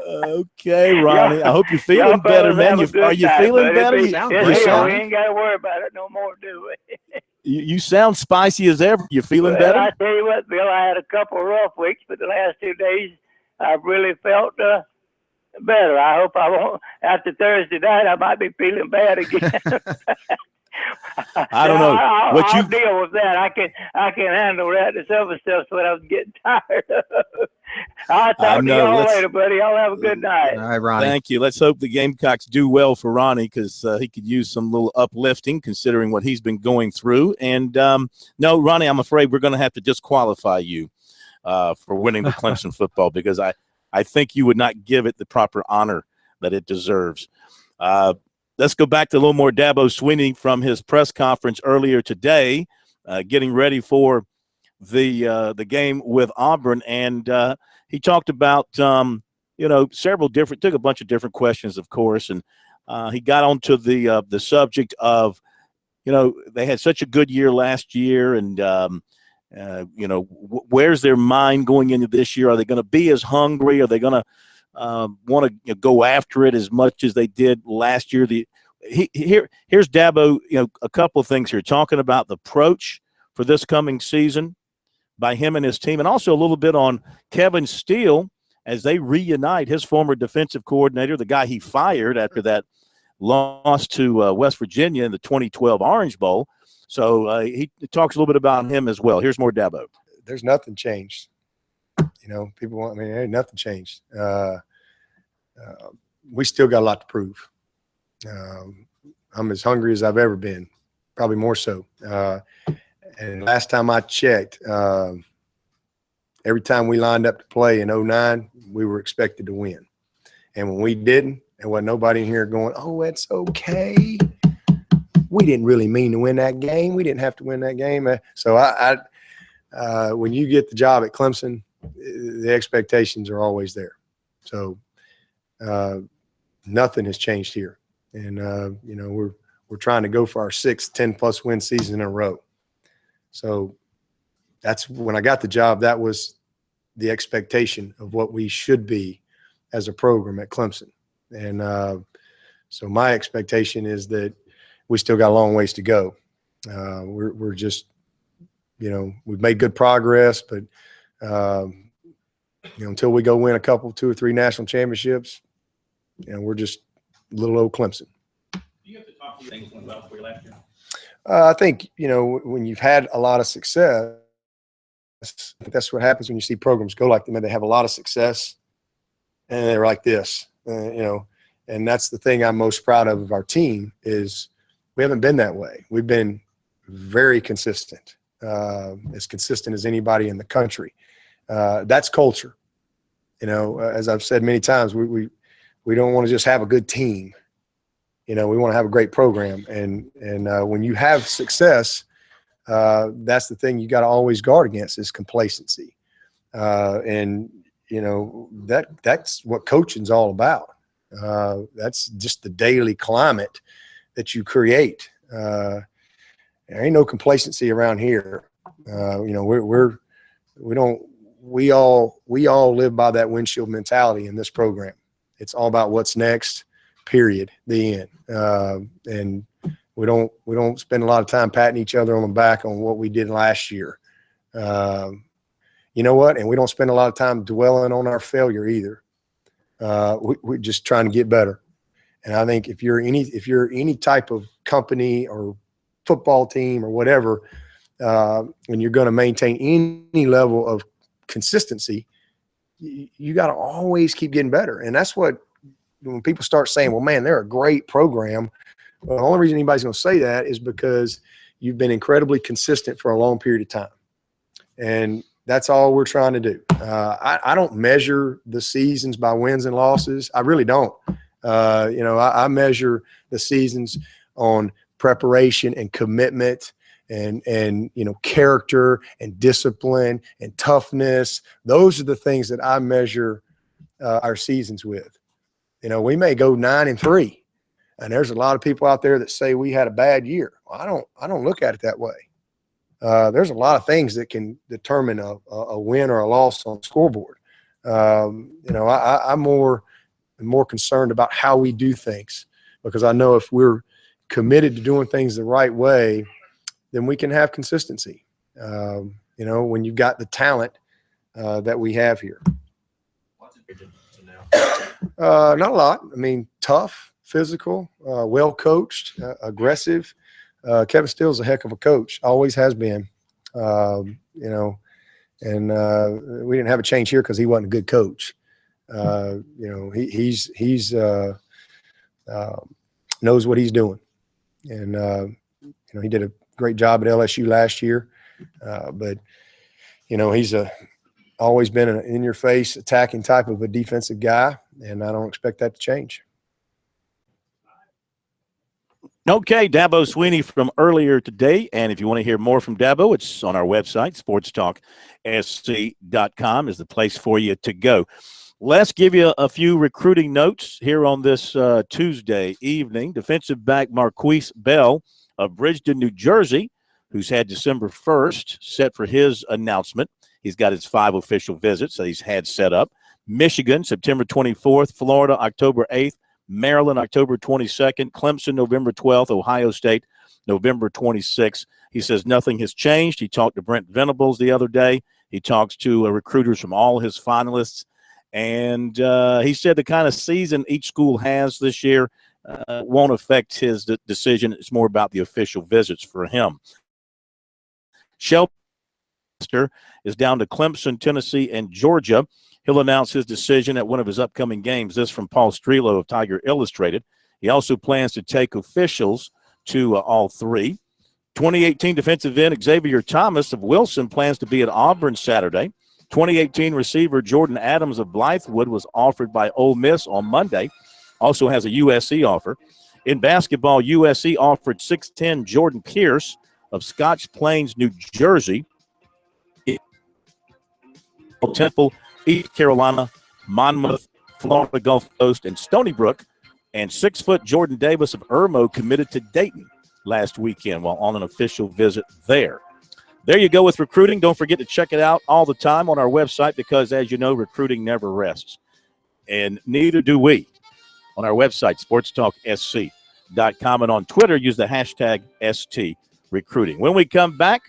Okay, Ronnie. I hope you're feeling better, man. Are you feeling better? We ain't got to worry about it no more, do we? You sound spicy as ever. You feeling better? I tell you what, Bill, I had a couple of rough weeks, but the last 2 days I've really felt better. I hope I won't. After Thursday night, I might be feeling bad again. I don't know. I'll deal with that. I can handle that. The other stuff's what I was getting tired of. I'll talk to you all later, buddy. Y'all have a good night. All right, Ronnie. Thank you. Let's hope the Gamecocks do well for Ronnie, because he could use some little uplifting considering what he's been going through. And no, Ronnie, I'm afraid we're going to have to disqualify you for winning the Clemson football, because I think you would not give it the proper honor that it deserves. Let's go back to a little more Dabo Swinney from his press conference earlier today, getting ready for the game with Auburn. And he talked about, several different – took a bunch of different questions, of course. And he got onto the subject of, they had such a good year last year, and where's their mind going into this year? Are they going to be as hungry? Are they going to want to go after it as much as they did last year? Here's Dabo, a couple of things here, talking about the approach for this coming season by him and his team, and also a little bit on Kevin Steele as they reunite, his former defensive coordinator, the guy he fired after that loss to West Virginia in the 2012 Orange Bowl. So he talks a little bit about him as well. Here's more Dabo. There's nothing changed. Ain't nothing changed. We still got a lot to prove. I'm as hungry as I've ever been, probably more so. And last time I checked, every time we lined up to play in 2009, we were expected to win. And when we didn't, there wasn't nobody in here going, oh, it's okay. We didn't really mean to win that game. We didn't have to win that game. So when you get the job at Clemson, the expectations are always there. So nothing has changed here. And, we're trying to go for our 6th 10-plus win season in a row. So that's when I got the job, that was the expectation of what we should be as a program at Clemson. And so my expectation is that we still got a long ways to go. We're just, we've made good progress, but until we go win 2 or 3 national championships, we're just little old Clemson. Do you have to talk to things went well for you last year? I think, when you've had a lot of success, that's what happens when you see programs go like them. They have a lot of success, and they're like this, and that's the thing I'm most proud of our team is we haven't been that way. We've been very consistent, as consistent as anybody in the country. That's culture. As I've said many times, we don't want to just have a good team. we want to have a great program. And when you have success, that's the thing you got to always guard against is complacency. And that's what coaching's all about. That's just the daily climate that you create. There ain't no complacency around here. We all live by that windshield mentality in this program. It's all about what's next, period, the end. And we don't spend a lot of time patting each other on the back on what we did last year. You know what? And we don't spend a lot of time dwelling on our failure either. We're just trying to get better. And I think if you're any type of company or football team or whatever, when you're going to maintain any level of consistency, you got to always keep getting better. And that's what, when people start saying, well, man, they're a great program. Well, the only reason anybody's going to say that is because you've been incredibly consistent for a long period of time. And that's all we're trying to do. I don't measure the seasons by wins and losses. I really don't. I measure the seasons on preparation and commitment and character and discipline and toughness. Those are the things that I measure our seasons with. We may go 9-3, and there's a lot of people out there that say we had a bad year. Well, I don't look at it that way. There's a lot of things that can determine a win or a loss on the scoreboard. I'm more concerned about how we do things, because I know if we're committed to doing things the right way, then we can have consistency. When you've got the talent that we have here. Not a lot. I mean, tough, physical, well coached, aggressive. Kevin Steele's a heck of a coach. Always has been. And we didn't have a change here because he wasn't a good coach. He's knows what he's doing, and he did a great job at LSU last year. But he's always been an in-your-face attacking type of a defensive guy, and I don't expect that to change. Okay, Dabo Sweeney from earlier today, and if you want to hear more from Dabo, it's on our website, SportsTalkSC.com is the place for you to go. Let's give you a few recruiting notes here on this Tuesday evening. Defensive back Marquise Bell of Bridgeton, New Jersey, who's had December 1st set for his announcement. He's got his 5 official visits that he's had set up. Michigan, September 24th. Florida, October 8th. Maryland, October 22nd. Clemson, November 12th. Ohio State, November 26th. He says nothing has changed. He talked to Brent Venables the other day. He talks to recruiters from all his finalists. And he said the kind of season each school has this year won't affect his decision. It's more about the official visits for him. Shelby is down to Clemson, Tennessee, and Georgia. He'll announce his decision at one of his upcoming games. This from Paul Strelo of Tiger Illustrated. He also plans to take officials to all 3. 2018 defensive end Xavier Thomas of Wilson plans to be at Auburn Saturday. 2018 receiver Jordan Adams of Blythewood was offered by Ole Miss on Monday. Also has a USC offer. In basketball, USC offered 6'10" Jordan Pierce of Scotch Plains, New Jersey. Temple, East Carolina, Monmouth, Florida Gulf Coast, and Stony Brook. And 6' Jordan Davis of Irmo committed to Dayton last weekend while on an official visit there. There you go with recruiting. Don't forget to check it out all the time on our website because, as you know, recruiting never rests. And neither do we. On our website, SportsTalkSC.com. And on Twitter, use the hashtag STRecruiting. When we come back,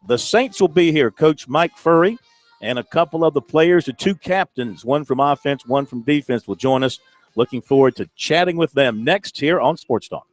the Saints will be here. Coach Mike Furry and a couple of the players, the 2 captains, one from offense, one from defense, will join us. Looking forward to chatting with them next here on Sports Talk.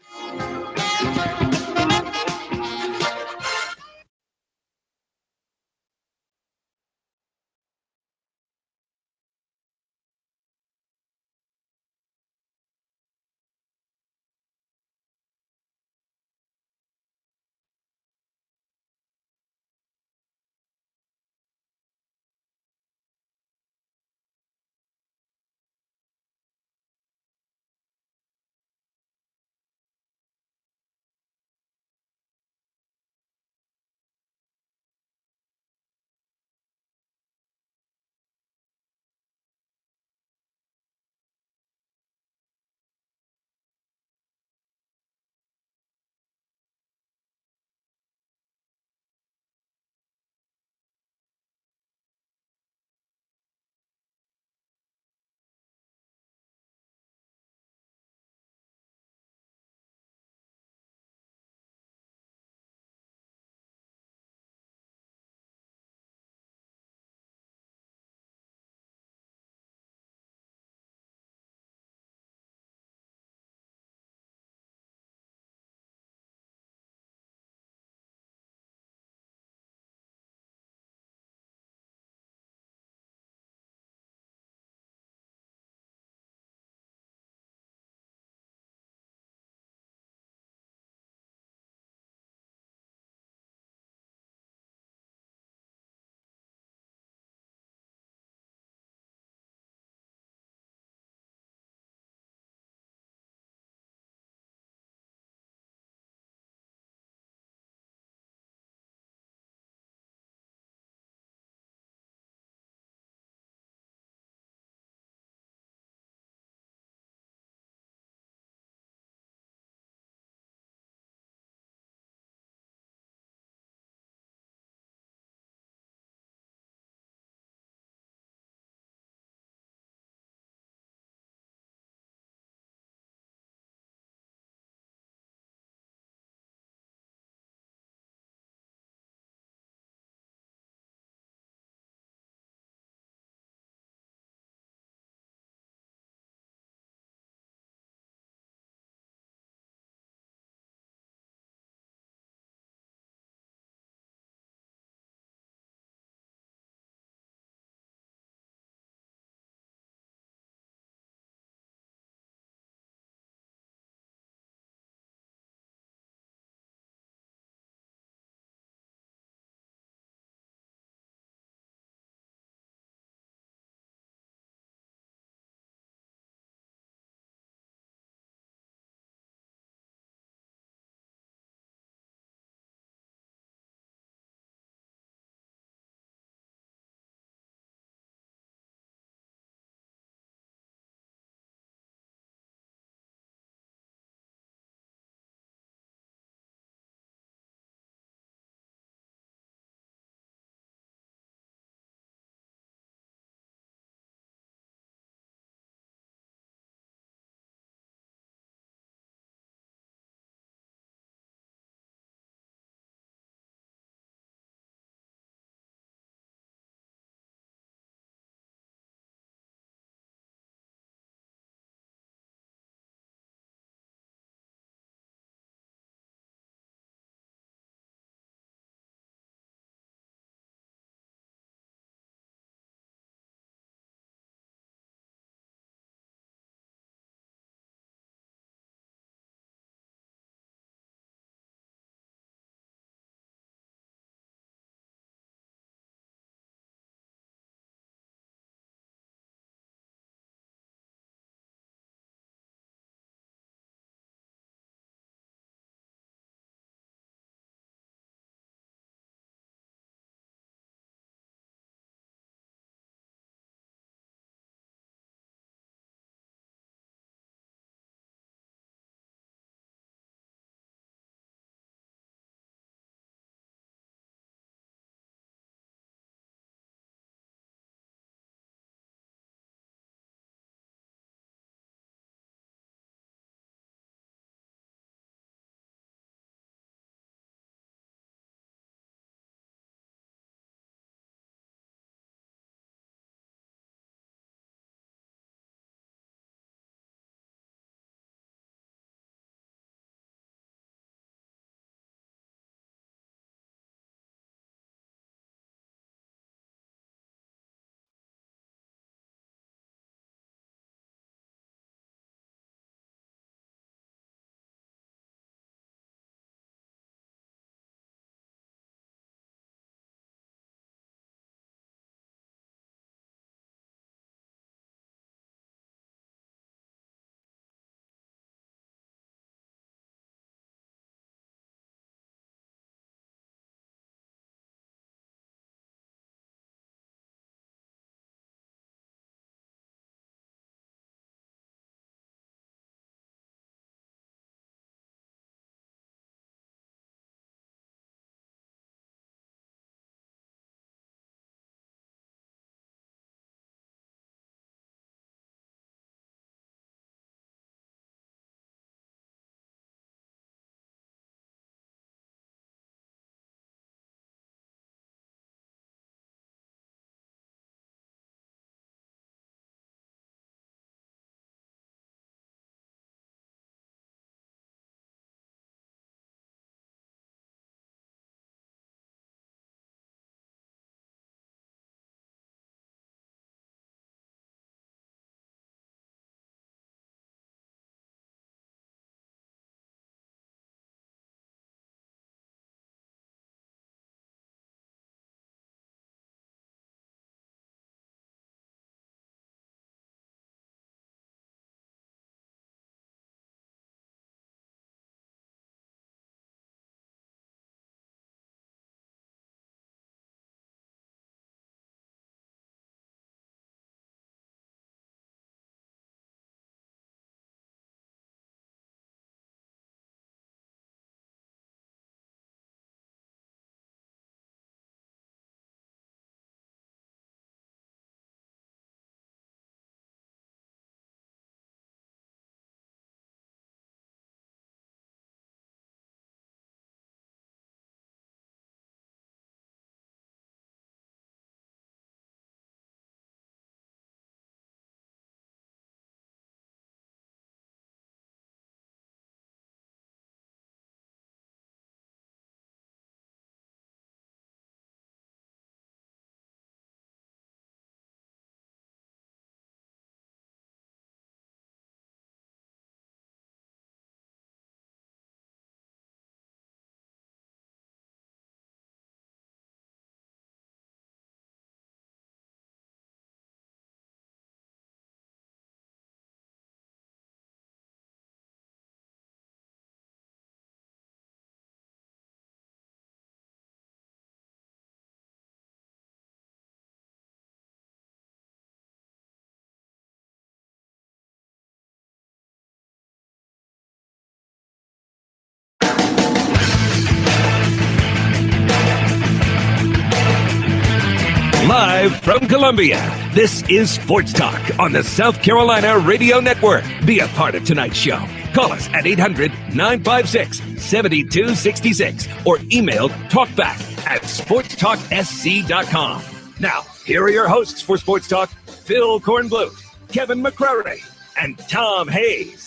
From Columbia, this is Sports Talk on the South Carolina Radio Network. Be a part of tonight's show. Call us at 800-956-7266 or email talkback@sportstalksc.com. Now, here are your hosts for Sports Talk, Phil Kornbluth, Kevin McCrary, and Tom Hayes.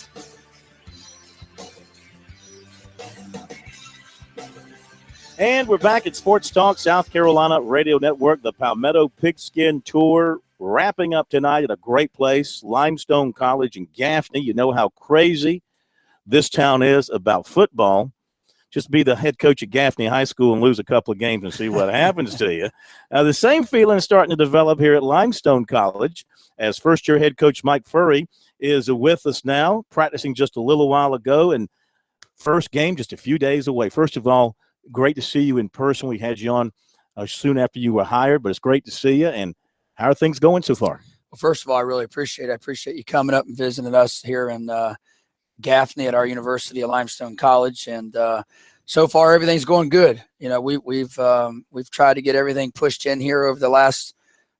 And we're back at Sports Talk, South Carolina Radio Network, the Palmetto Pigskin Tour, wrapping up tonight at a great place, Limestone College in Gaffney. You know how crazy this town is about football. Just be the head coach at Gaffney High School and lose a couple of games and see what happens to you. The same feeling is starting to develop here at Limestone College as first-year head coach Mike Furry is with us now, practicing just a little while ago, and first game just a few days away. First of all, great to see you in person. We had you on soon after you were hired, but it's great to see you. And how are things going so far? Well, first of all, I really appreciate it. I appreciate you coming up and visiting us here in Gaffney at our University of Limestone College. And so far, everything's going good. You know, we've tried to get everything pushed in here over the last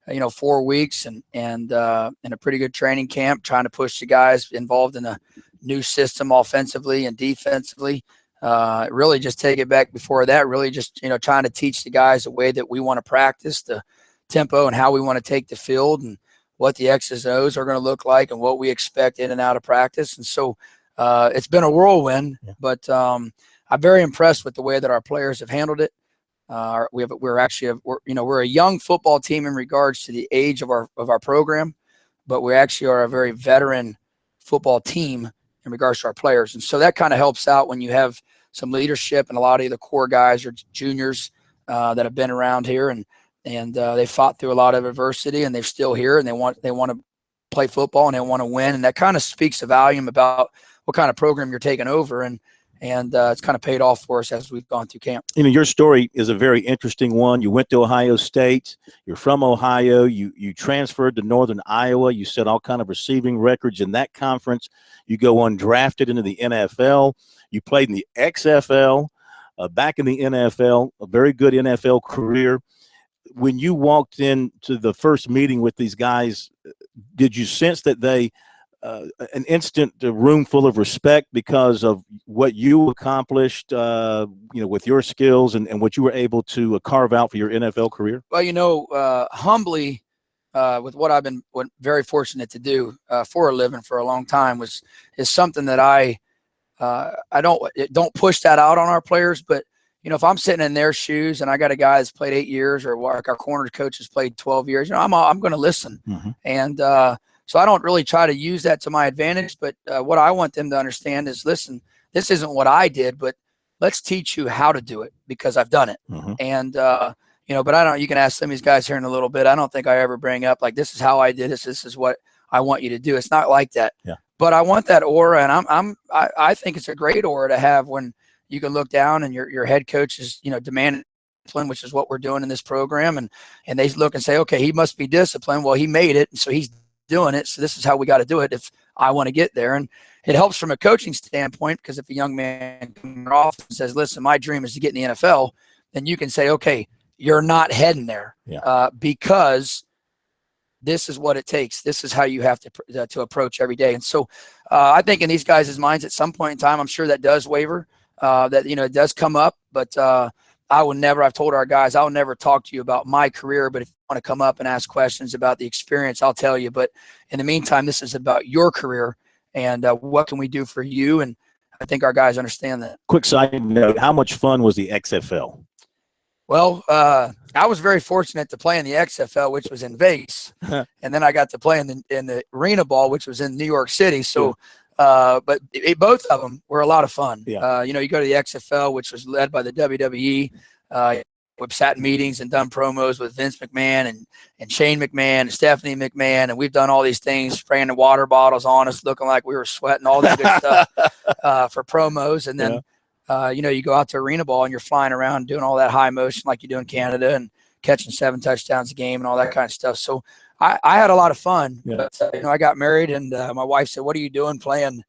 4 weeks and in a pretty good training camp, trying to push the guys involved in a new system offensively and defensively. Really just take it back before that, really just, trying to teach the guys the way that we want to practice, the tempo and how we want to take the field and what the X's and O's are going to look like and what we expect in and out of practice. And so it's been a whirlwind, but I'm very impressed with the way that our players have handled it. We're a young football team in regards to the age of our program, but we actually are a very veteran football team in regards to our players. And so that kind of helps out when you have some leadership and a lot of the core guys or juniors that have been around here and they fought through a lot of adversity and they're still here and they want to play football and they want to win. And that kind of speaks a volume about what kind of program you're taking over. And it's kind of paid off for us as we've gone through camp. Your story is a very interesting one. You went to Ohio State. You're from Ohio. You transferred to Northern Iowa. You set all kind of receiving records in that conference. You go undrafted into the NFL. You played in the XFL, back in the NFL, a very good NFL career. When you walked into the first meeting with these guys, did you sense that they an instant room full of respect because of what you accomplished, with your skills and what you were able to carve out for your NFL career? Well, humbly, with what I've been very fortunate to do for a living for a long time is something that I don't push that out on our players. But, if I'm sitting in their shoes and I got a guy that's played 8 years or like our corner coach has played 12 years, I'm going to listen. Mm-hmm. And so I don't really try to use that to my advantage. But what I want them to understand is, listen, this isn't what I did, but let's teach you how to do it because I've done it. Mm-hmm. And, but you can ask some of these guys here in a little bit. I don't think I ever bring up like, this is how I did this. This is what I want you to do. It's not like that. Yeah. But I want that aura. And I think it's a great aura to have when you can look down and your head coach is, demanding discipline, which is what we're doing in this program. And they look and say, okay, he must be disciplined. Well, he made it. And so he's doing it. So this is how we got to do it if I want to get there. And it helps from a coaching standpoint, because if a young man comes off and says, listen, my dream is to get in the NFL, then you can say, okay, you're not heading there because this is what it takes. This is how you have to approach every day. And so I think in these guys' minds at some point in time, I'm sure that does waver, it does come up, but I've told our guys, I'll never talk to you about my career, but if you want to come up and ask questions about the experience, I'll tell you. But in the meantime, this is about your career and what can we do for you? And I think our guys understand that. Quick side note, how much fun was the XFL? Well, I was very fortunate to play in the XFL, which was in Vegas. And then I got to play in the Arena Bowl, which was in New York City. So, but both of them were a lot of fun. Yeah. You go to the XFL, which was led by the WWE. We've sat in meetings and done promos with Vince McMahon and Shane McMahon and Stephanie McMahon. And we've done all these things, spraying the water bottles on us, looking like we were sweating, all that good stuff for promos. And then, you go out to Arena Ball and you're flying around doing all that high motion like you do in Canada and catching 7 touchdowns a game and all that kind of stuff. So I had a lot of fun. Yeah. But, I got married and my wife said, what are you doing playing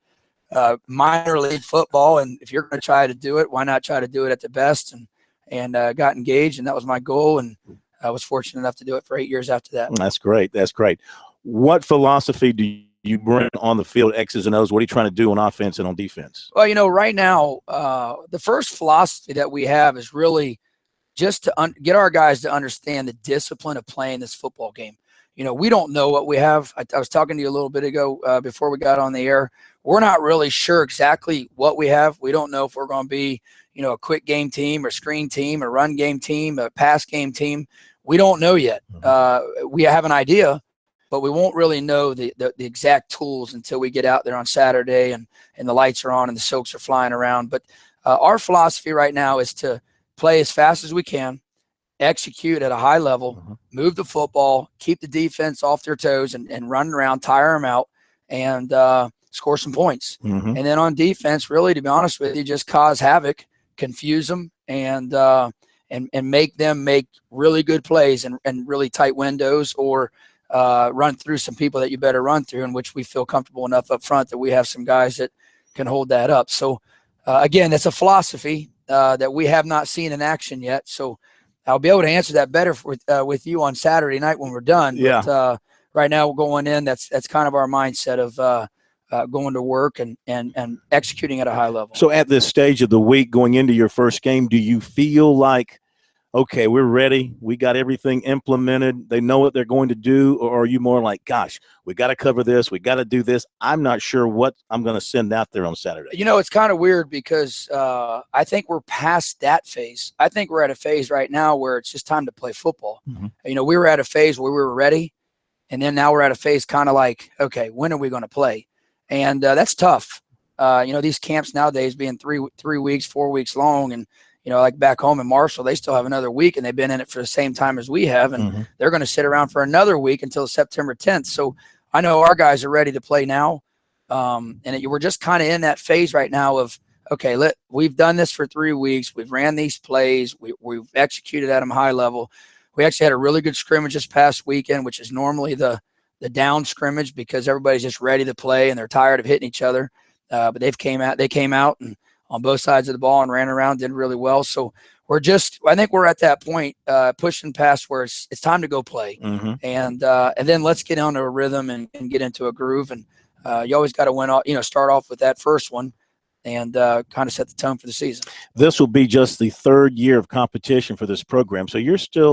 minor league football? And if you're going to try to do it, why not try to do it at the best? And got engaged, and that was my goal. And I was fortunate enough to do it for 8 years after that. That's great. That's great. What philosophy do you bring on the field, X's and O's? What are you trying to do on offense and on defense? Well, right now, the first philosophy that we have is really just to get our guys to understand the discipline of playing this football game. We don't know what we have. I was talking to you a little bit ago before we got on the air. We're not really sure exactly what we have. We don't know if we're going to be, a quick game team or screen team, a run game team, a pass game team. We don't know yet. We have an idea, but we won't really know the exact tools until we get out there on Saturday and the lights are on and the silks are flying around. But our philosophy right now is to play as fast as we can, execute at a high level, move the football, keep the defense off their toes and run around, tire them out, and score some points. And then on defense, really, to be honest with you, just cause havoc, confuse them, and make them make really good plays and really tight windows, or run through some people that you better run through, in which we feel comfortable enough up front that we have some guys that can hold that up. So, again, that's a philosophy that we have not seen in action yet. So I'll be able to answer that better with you on Saturday night when we're done. Yeah. But right now we're going in. That's kind of our mindset of going to work and executing at a high level. So at this stage of the week, going into your first game, do you feel like, okay, we're ready, we got everything implemented, they know what they're going to do? Or are you more like, gosh, we got to cover this, we got to do this, I'm not sure what I'm going to send out there on Saturday? It's kind of weird because I think we're past that phase. I think we're at a phase right now where it's just time to play football. We were at a phase where we were ready, and then now we're at a phase kind of like, okay, when are we going to play? And that's tough. These camps nowadays being 3 weeks, 4 weeks long, and like back home in Marshall, they still have another week, and they've been in it for the same time as we have, and they're going to sit around for another week until September 10th. So I know our guys are ready to play now, and we're just kind of in that phase right now of, okay, we've done this for 3 weeks, we've ran these plays, we've executed at them high level. We actually had a really good scrimmage this past weekend, which is normally the down scrimmage because everybody's just ready to play and they're tired of hitting each other. But they came out and on both sides of the ball and ran around, did really well. So I think we're at that point, pushing past where it's time to go play. And then let's get onto a rhythm and get into a groove. And you always got to start off with that first one and kind of set the tone for the season. This will be just the third year of competition for this program. So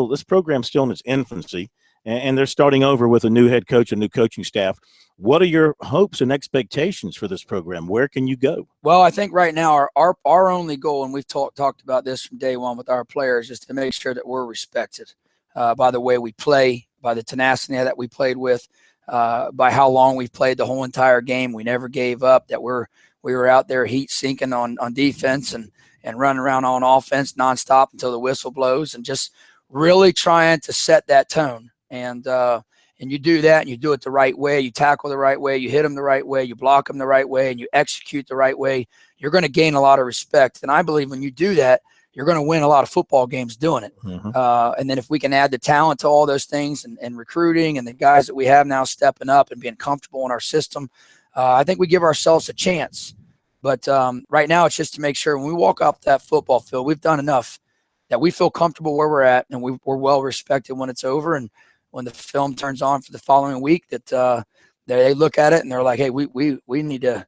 this program's still in its infancy, and they're starting over with a new head coach, a new coaching staff. What are your hopes and expectations for this program? Where can you go? Well, I think right now our only goal, and we've talked about this from day one with our players, is to make sure that we're respected by the way we play, by the tenacity that we played with, by how long we've played the whole entire game. We never gave up, that we were out there heat sinking on defense and running around on offense nonstop until the whistle blows, and just really trying to set that tone. And you do that, and you do it the right way. You tackle the right way. You hit them the right way. You block them the right way, and you execute the right way. You're going to gain a lot of respect. And I believe when you do that, you're going to win a lot of football games doing it. And then if we can add the talent to all those things and recruiting and the guys that we have now stepping up and being comfortable in our system, I think we give ourselves a chance. But right now it's just to make sure when we walk off that football field, we've done enough that we feel comfortable where we're at, and we're well respected when it's over. And when the film turns on for the following week, that they look at it and they're like, hey, we need a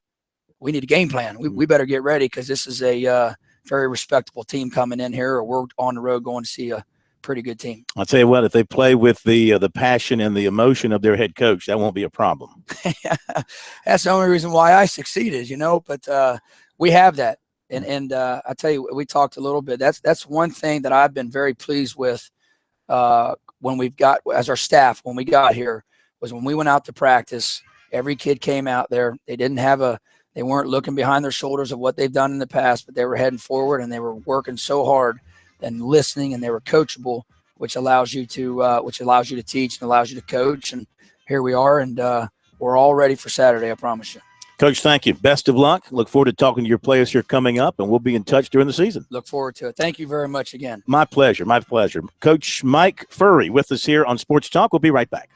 game plan. We better get ready, because this is a very respectable team coming in here, or we're on the road going to see a pretty good team. I'll tell you what, if they play with the passion and the emotion of their head coach, that won't be a problem. That's the only reason why I succeeded, but we have that. And I tell you, we talked a little bit. That's one thing that I've been very pleased with when we've got, as our staff, when we got here, was when we went out to practice, every kid came out there. They weren't looking behind their shoulders of what they've done in the past, but they were heading forward, and they were working so hard and listening, and they were coachable, which allows you to teach and allows you to coach. And here we are, and we're all ready for Saturday, I promise you. Coach, thank you. Best of luck. Look forward to talking to your players here coming up, and we'll be in touch during the season. Look forward to it. Thank you very much again. My pleasure. My pleasure. Coach Mike Furry with us here on Sports Talk. We'll be right back.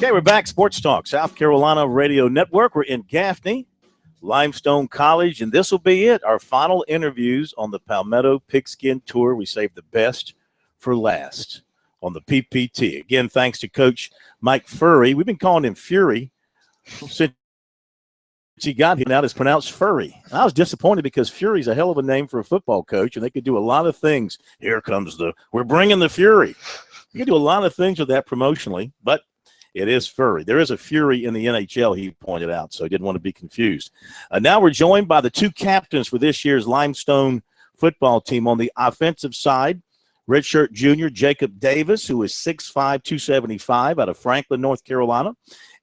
Okay, we're back. Sports Talk, South Carolina Radio Network. We're in Gaffney, Limestone College, and this will be it. Our final interviews on the Palmetto Pigskin Tour. We saved the best for last on the PPT. Again, thanks to Coach Mike Furry. We've been calling him Fury since he got here. Now it's pronounced Furry. And I was disappointed because Fury's a hell of a name for a football coach, and they could do a lot of things. We're bringing the Fury. You can do a lot of things with that promotionally, but it is Furry. There is a Fury in the NHL, he pointed out, so he didn't want to be confused. Now we're joined by the two captains for this year's Limestone football team. On the offensive side, redshirt junior Jacob Davis, who is 6'5", 275 out of Franklin, North Carolina.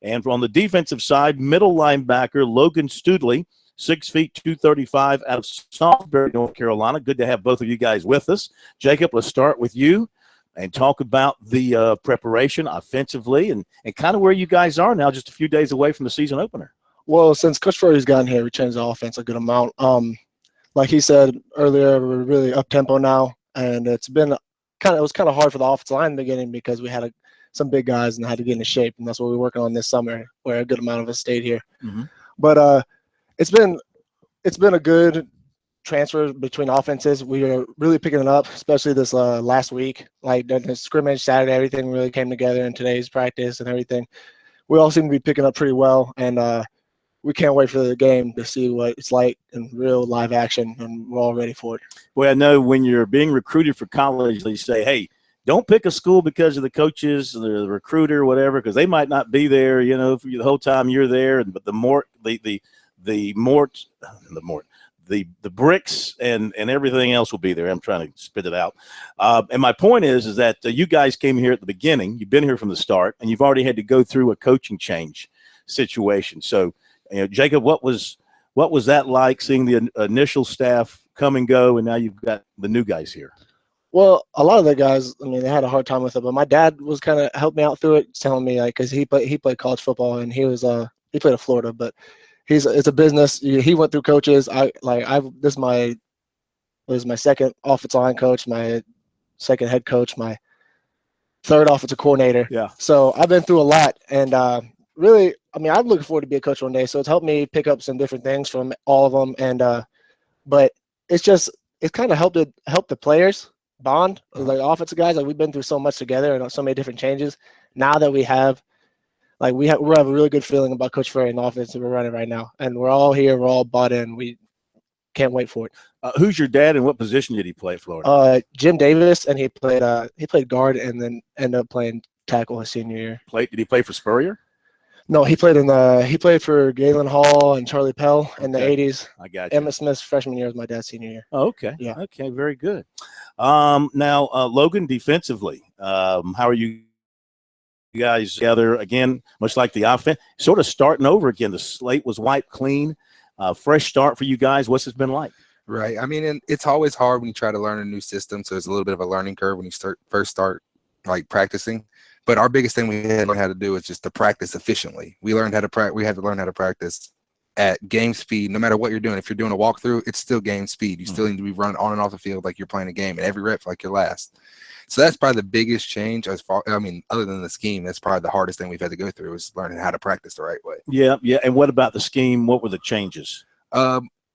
And on the defensive side, middle linebacker Logan Studley, 6 feet, 235 out of Salisbury, North Carolina. Good to have both of you guys with us. Jacob, let's start with you and talk about the preparation offensively and kind of where you guys are now, just a few days away from the season opener. Well, since Coach Furry's gotten here, we changed the offense a good amount. Like he said earlier, we're really up-tempo now, and it was kind of hard for the offensive line in the beginning because we had some big guys and had to get into shape, and that's what we're working on this summer, where a good amount of us stayed here. Mm-hmm. But it's been a good transfer between offenses. We are really picking it up, especially this last week. Like the scrimmage Saturday, everything really came together in today's practice and everything. We all seem to be picking up pretty well, and we can't wait for the game to see what it's like in real live action, and we're all ready for it. Well, I know when you're being recruited for college, they say, hey, don't pick a school because of the coaches, the recruiter, whatever, because they might not be there, for the whole time you're there. But the bricks and everything else will be there. I'm trying to spit it out. And my point is that you guys came here at the beginning. You've been here from the start, and you've already had to go through a coaching change situation. So, Jacob, what was that like, seeing the initial staff come and go, and now you've got the new guys here? Well, a lot of the guys, they had a hard time with it, but my dad was kind of helping me out through it, telling me because he played college football, and he played at Florida, but it's a business. He went through coaches. This is my second offensive line coach, my second head coach, my third offensive coordinator. Yeah. So I've been through a lot, and really, I'm looking forward to be a coach one day. So it's helped me pick up some different things from all of them, and but it's kind of helped the players bond. Like offensive guys, we've been through so much together and so many different changes. Now that we have a really good feeling about Coach Furry and the offense that we're running right now, and we're all here, we're all bought in. We can't wait for it. Who's your dad, and what position did he play at Florida? Jim Davis, and he played guard and then ended up playing tackle his senior year. Did he play for Spurrier? No, he played for Galen Hall and Charlie Pell in the 80s. I got you. Emmett Smith's freshman year was my dad's senior year. Oh, okay. Yeah. Okay, very good. Now, Logan, defensively, how are you guys together again? Much like the offense, sort of starting over again. The slate was wiped clean. Fresh start for you guys. What's it been like? Right. And it's always hard when you try to learn a new system. So it's a little bit of a learning curve when you first start practicing. But our biggest thing we had to learn how to do is just to practice efficiently. We had to learn how to practice at game speed, no matter what you're doing. If you're doing a walkthrough, it's still game speed. You still need to be running on and off the field like you're playing a game, and every rep like your last. So that's probably the biggest change other than the scheme, that's probably the hardest thing we've had to go through is learning how to practice the right way. Yeah. And what about the scheme? What were the changes?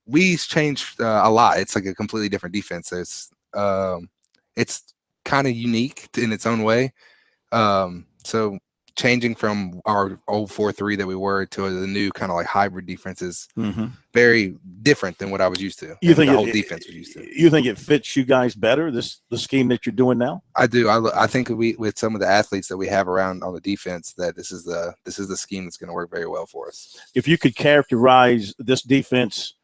We changed a lot. It's like a completely different defense. It's kind of unique in its own way. So changing from our old 4-3 that we were to the new kind of like hybrid defense is very different than what I was used to. You think the whole defense was used to. You think it fits you guys better, the scheme that you're doing now? I do. I think with some of the athletes that we have around on the defense, that this is the scheme that's going to work very well for us. If you could characterize this defense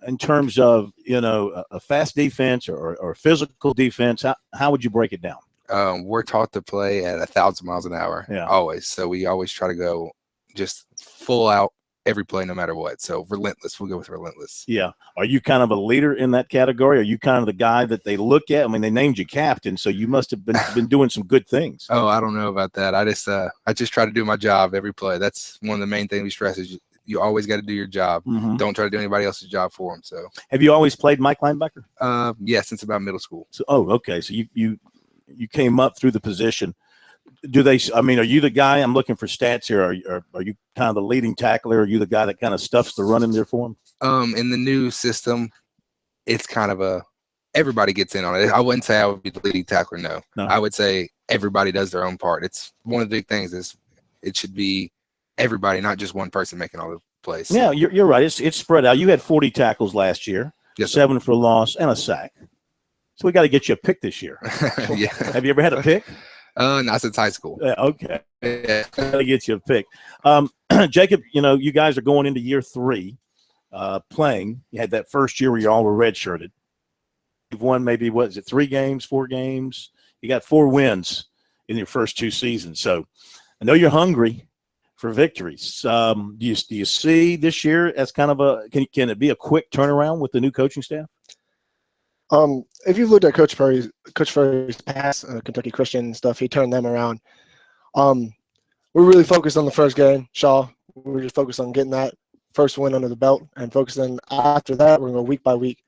in terms of a fast defense or a physical defense, how would you break it down? We're taught to play at 1,000 miles an hour, always. So we always try to go just full out every play, no matter what. So relentless. We'll go with relentless. Yeah. Are you kind of a leader in that category? Are you kind of the guy that they look at? They named you captain, so you must have been doing some good things. Oh, I don't know about that. I just try to do my job every play. That's one of the main things we stress is you always got to do your job. Don't try to do anybody else's job for them. So have you always played Mike linebacker? Yeah, since about middle school. So okay. So you came up through the position. do they? I mean, are you the guy? I'm looking for stats here. Are you kind of the leading tackler? Are you the guy that kind of stuffs the run in there for them? In the new system, it's kind of everybody gets in on it. I wouldn't say I would be the leading tackler. No, I would say everybody does their own part. It's one of the big things is it should be everybody, not just one person making all the plays. Yeah, you're right. It's spread out. You had 40 tackles last year, yes, 7 for loss and a sack. So we got to get you a pick this year. Yeah. Have you ever had a pick? Not since high school. Okay. Yeah. Got to get you a pick. Jacob, you guys are going into year 3 playing. You had that first year where you all were redshirted. You've won maybe, 3 games, 4 games? You got 4 wins in your first 2 seasons. So I know you're hungry for victories. Do you see this year as kind of can it be a quick turnaround with the new coaching staff? If you've looked at Coach Furry's past Kentucky Christian stuff, he turned them around. We're really focused on the first game, Shaw. We're just focused on getting that first win under the belt and focusing after that. We're going to go week by week.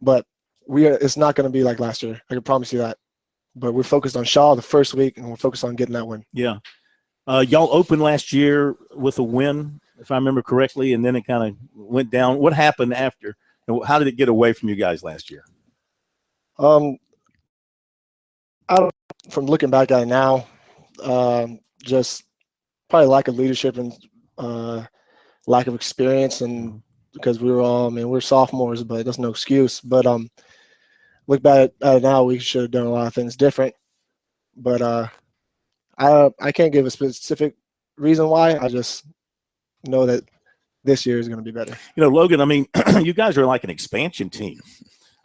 But it's not going to be like last year. I can promise you that. But we're focused on Shaw the first week, and we're focused on getting that win. Yeah. Y'all opened last year with a win, if I remember correctly, and then it kind of went down. What happened after? And how did it get away from you guys last year? From looking back at it now, just probably lack of leadership and lack of experience, and because we were all, we're sophomores, but that's no excuse. But look back at it now, we should have done a lot of things different. But I can't give a specific reason why. I just know that this year is going to be better. Logan, you guys are like an expansion team.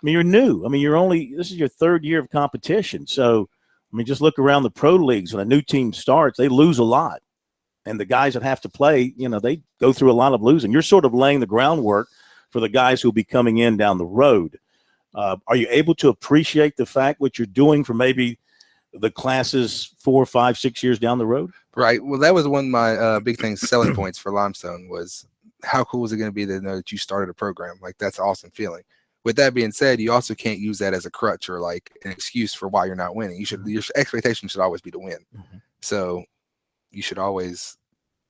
You're new. This is your 3rd year of competition. So, just look around the pro leagues. When a new team starts, they lose a lot. And the guys that have to play, they go through a lot of losing. You're sort of laying the groundwork for the guys who will be coming in down the road. Are you able to appreciate the fact what you're doing for maybe the classes 4, 5, 6 years down the road? Right. Well, that was one of my big things, selling points for Limestone was how cool is it going to be to know that you started a program? Like, that's an awesome feeling. With that being said, you also can't use that as a crutch or like an excuse for why you're not winning. Your expectation should always be to win. Mm-hmm. So you should always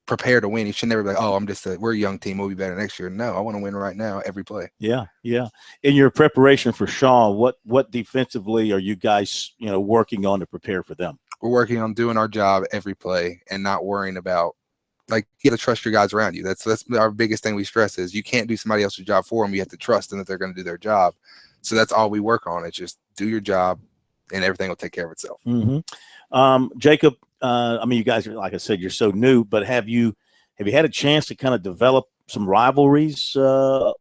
prepare to win. You should never be like, oh, we're a young team. We'll be better next year. No, I want to win right now, every play. Yeah. Yeah. In your preparation for Shaw, what defensively are you guys, working on to prepare for them? We're working on doing our job every play and not worrying about, like, you got to trust your guys around you. That's our biggest thing we stress is you can't do somebody else's job for them. You have to trust them that they're going to do their job. So that's all we work on. It's just do your job and everything will take care of itself. Mm-hmm. Jacob, you guys are, like I said, you're so new, but have you had a chance to kind of develop some rivalries along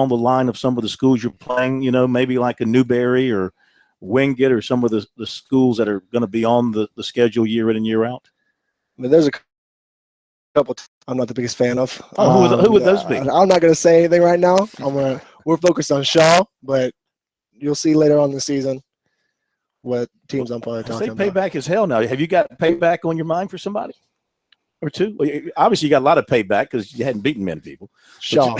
the line of some of the schools you're playing, maybe like a Newberry or Wingate or some of the schools that are going to be on the schedule year in and year out? There's a couple I'm not the biggest fan of. Who would those be? I'm not going to say anything right now. We're focused on Shaw, but you'll see later on in the season what teams I'm probably talking about. Payback is hell now. Have you got payback on your mind for somebody or two? Well, obviously, you got a lot of payback because you hadn't beaten many people. Shaw.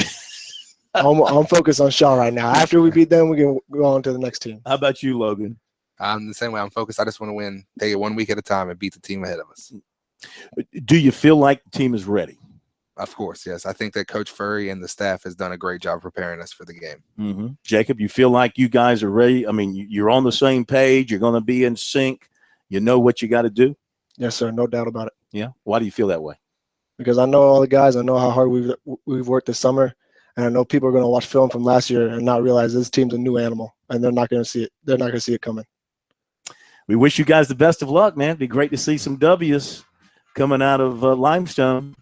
I'm focused on Shaw right now. After we beat them, we can go on to the next team. How about you, Logan? I'm the same way. I'm focused. I just want to win. Take it 1 week at a time and beat the team ahead of us. Do you feel like the team is ready? Of course, yes. I think that Coach Furry and the staff has done a great job preparing us for the game. Mm-hmm. Jacob, you feel like you guys are ready? You're on the same page. You're going to be in sync. You know what you got to do? Yes, sir. No doubt about it. Yeah. Why do you feel that way? Because I know all the guys. I know how hard we've worked this summer. And I know people are going to watch film from last year and not realize this team's a new animal, and they're not going to see it. They're not going to see it coming. We wish you guys the best of luck, man. It'd be great to see some W's coming out of Limestone.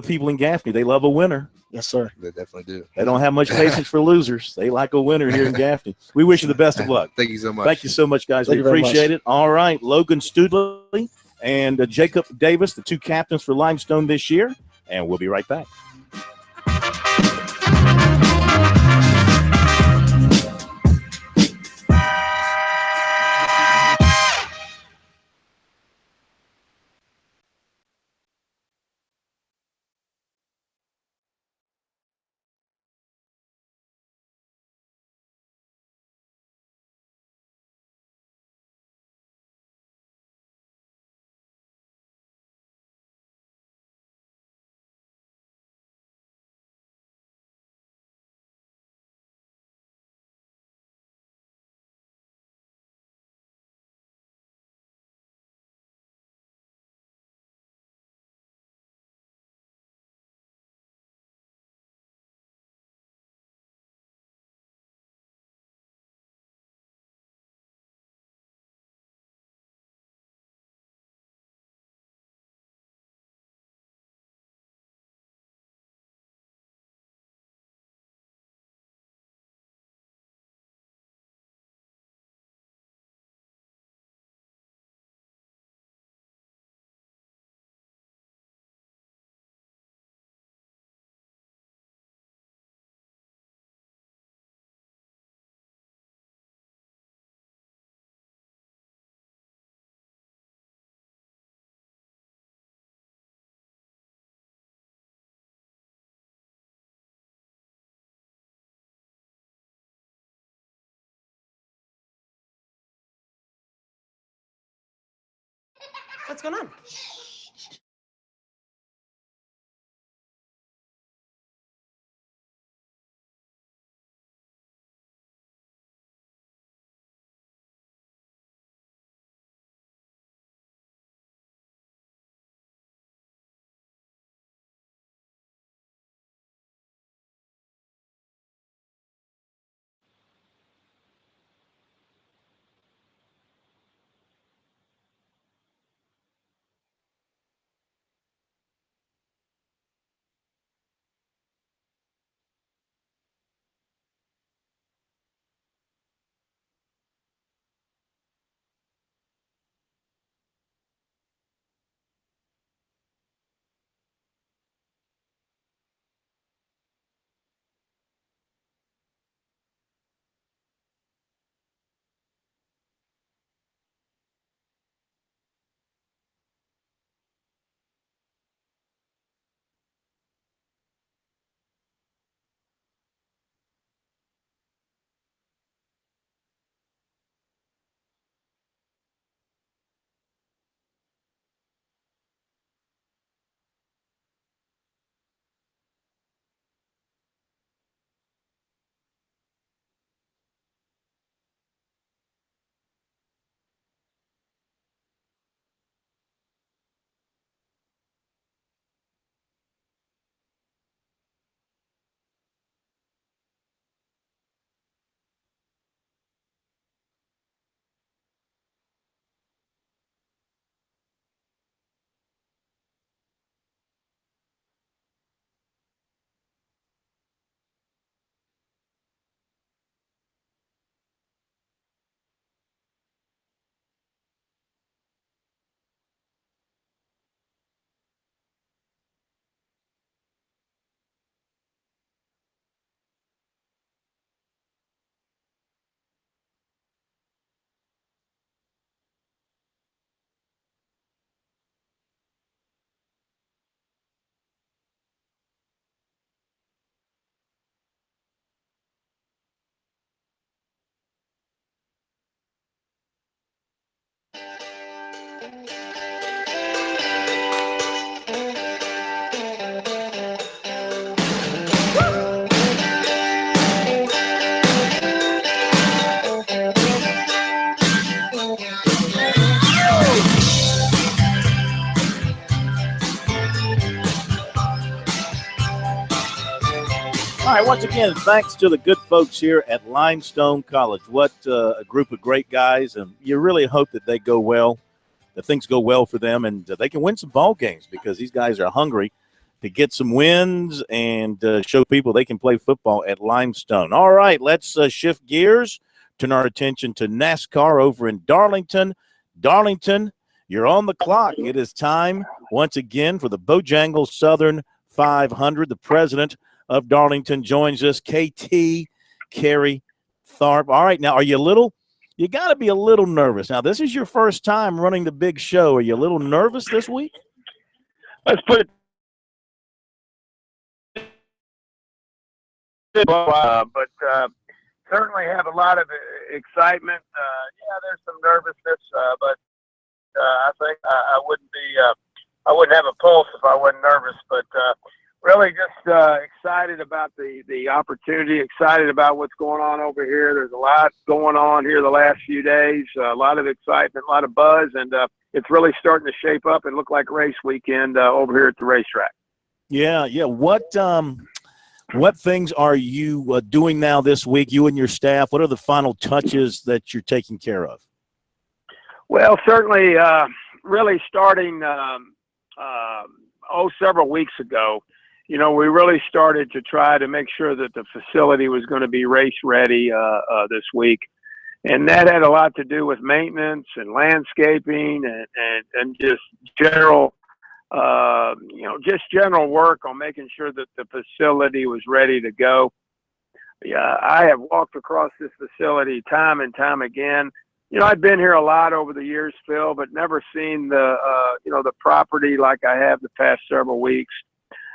People in Gaffney, they love a winner. Yes, sir. They definitely do. They don't have much patience for losers. They like a winner here in Gaffney. We wish you the best of luck. Thank you so much. Thank you so much, guys. We appreciate it. All right, Logan Studley and Jacob Davis, the 2 captains for Limestone this year, and we'll be right back. What's going on? All right, once again, thanks to the good folks here at Limestone College. What a group of great guys, and you really hope that they go well, that things go well for them, and they can win some ball games because these guys are hungry to get some wins and show people they can play football at Limestone. All right, let's shift gears, turn our attention to NASCAR over in Darlington. Darlington, you're on the clock. It is time once again for the Bojangles Southern 500. The president of Darlington joins us, KT Carey Tharp. All right, now are you you got to be a little nervous. Now, this is your first time running the big show. Are you a little nervous this week? Let's put it but certainly have a lot of excitement. Yeah, there's some nervousness, but I think I wouldn't have a pulse if I wasn't nervous. But really just excited about the opportunity, excited about what's going on over here. There's a lot going on here the last few days, a lot of excitement, a lot of buzz, and it's really starting to shape up and look like race weekend over here at the racetrack. Yeah. What things are you doing now this week, you and your staff? What are the final touches that you're taking care of? Well, certainly really starting several weeks ago, we really started to try to make sure that the facility was going to be race ready this week. And that had a lot to do with maintenance and landscaping and just general, general work on making sure that the facility was ready to go. Yeah, I have walked across this facility time and time again. I've been here a lot over the years, Phil, but never seen the property like I have the past several weeks.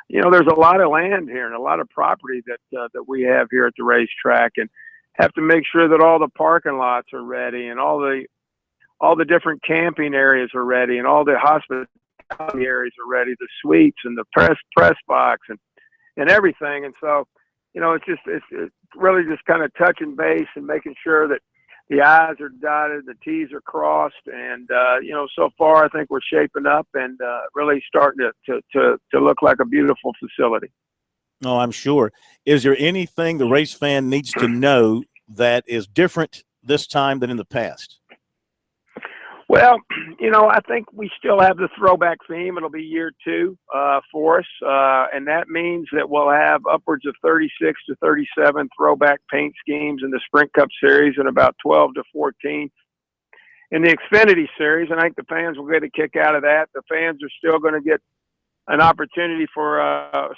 There's a lot of land here and a lot of property that we have here at the racetrack, and have to make sure that all the parking lots are ready and all all the different camping areas are ready, and all the hospitality areas are ready, the suites and the press box and everything. And so, it's really just kind of touching base and making sure that the I's are dotted, the T's are crossed, and so far I think we're shaping up and really starting to look like a beautiful facility. Oh, I'm sure. Is there anything the race fan needs to know that is different this time than in the past? Well, I think we still have the throwback theme. It'll be year 2 for us, and that means that we'll have upwards of 36 to 37 throwback paint schemes in the Sprint Cup Series and about 12 to 14 in the Xfinity Series. And I think the fans will get a kick out of that. The fans are still going to get an opportunity for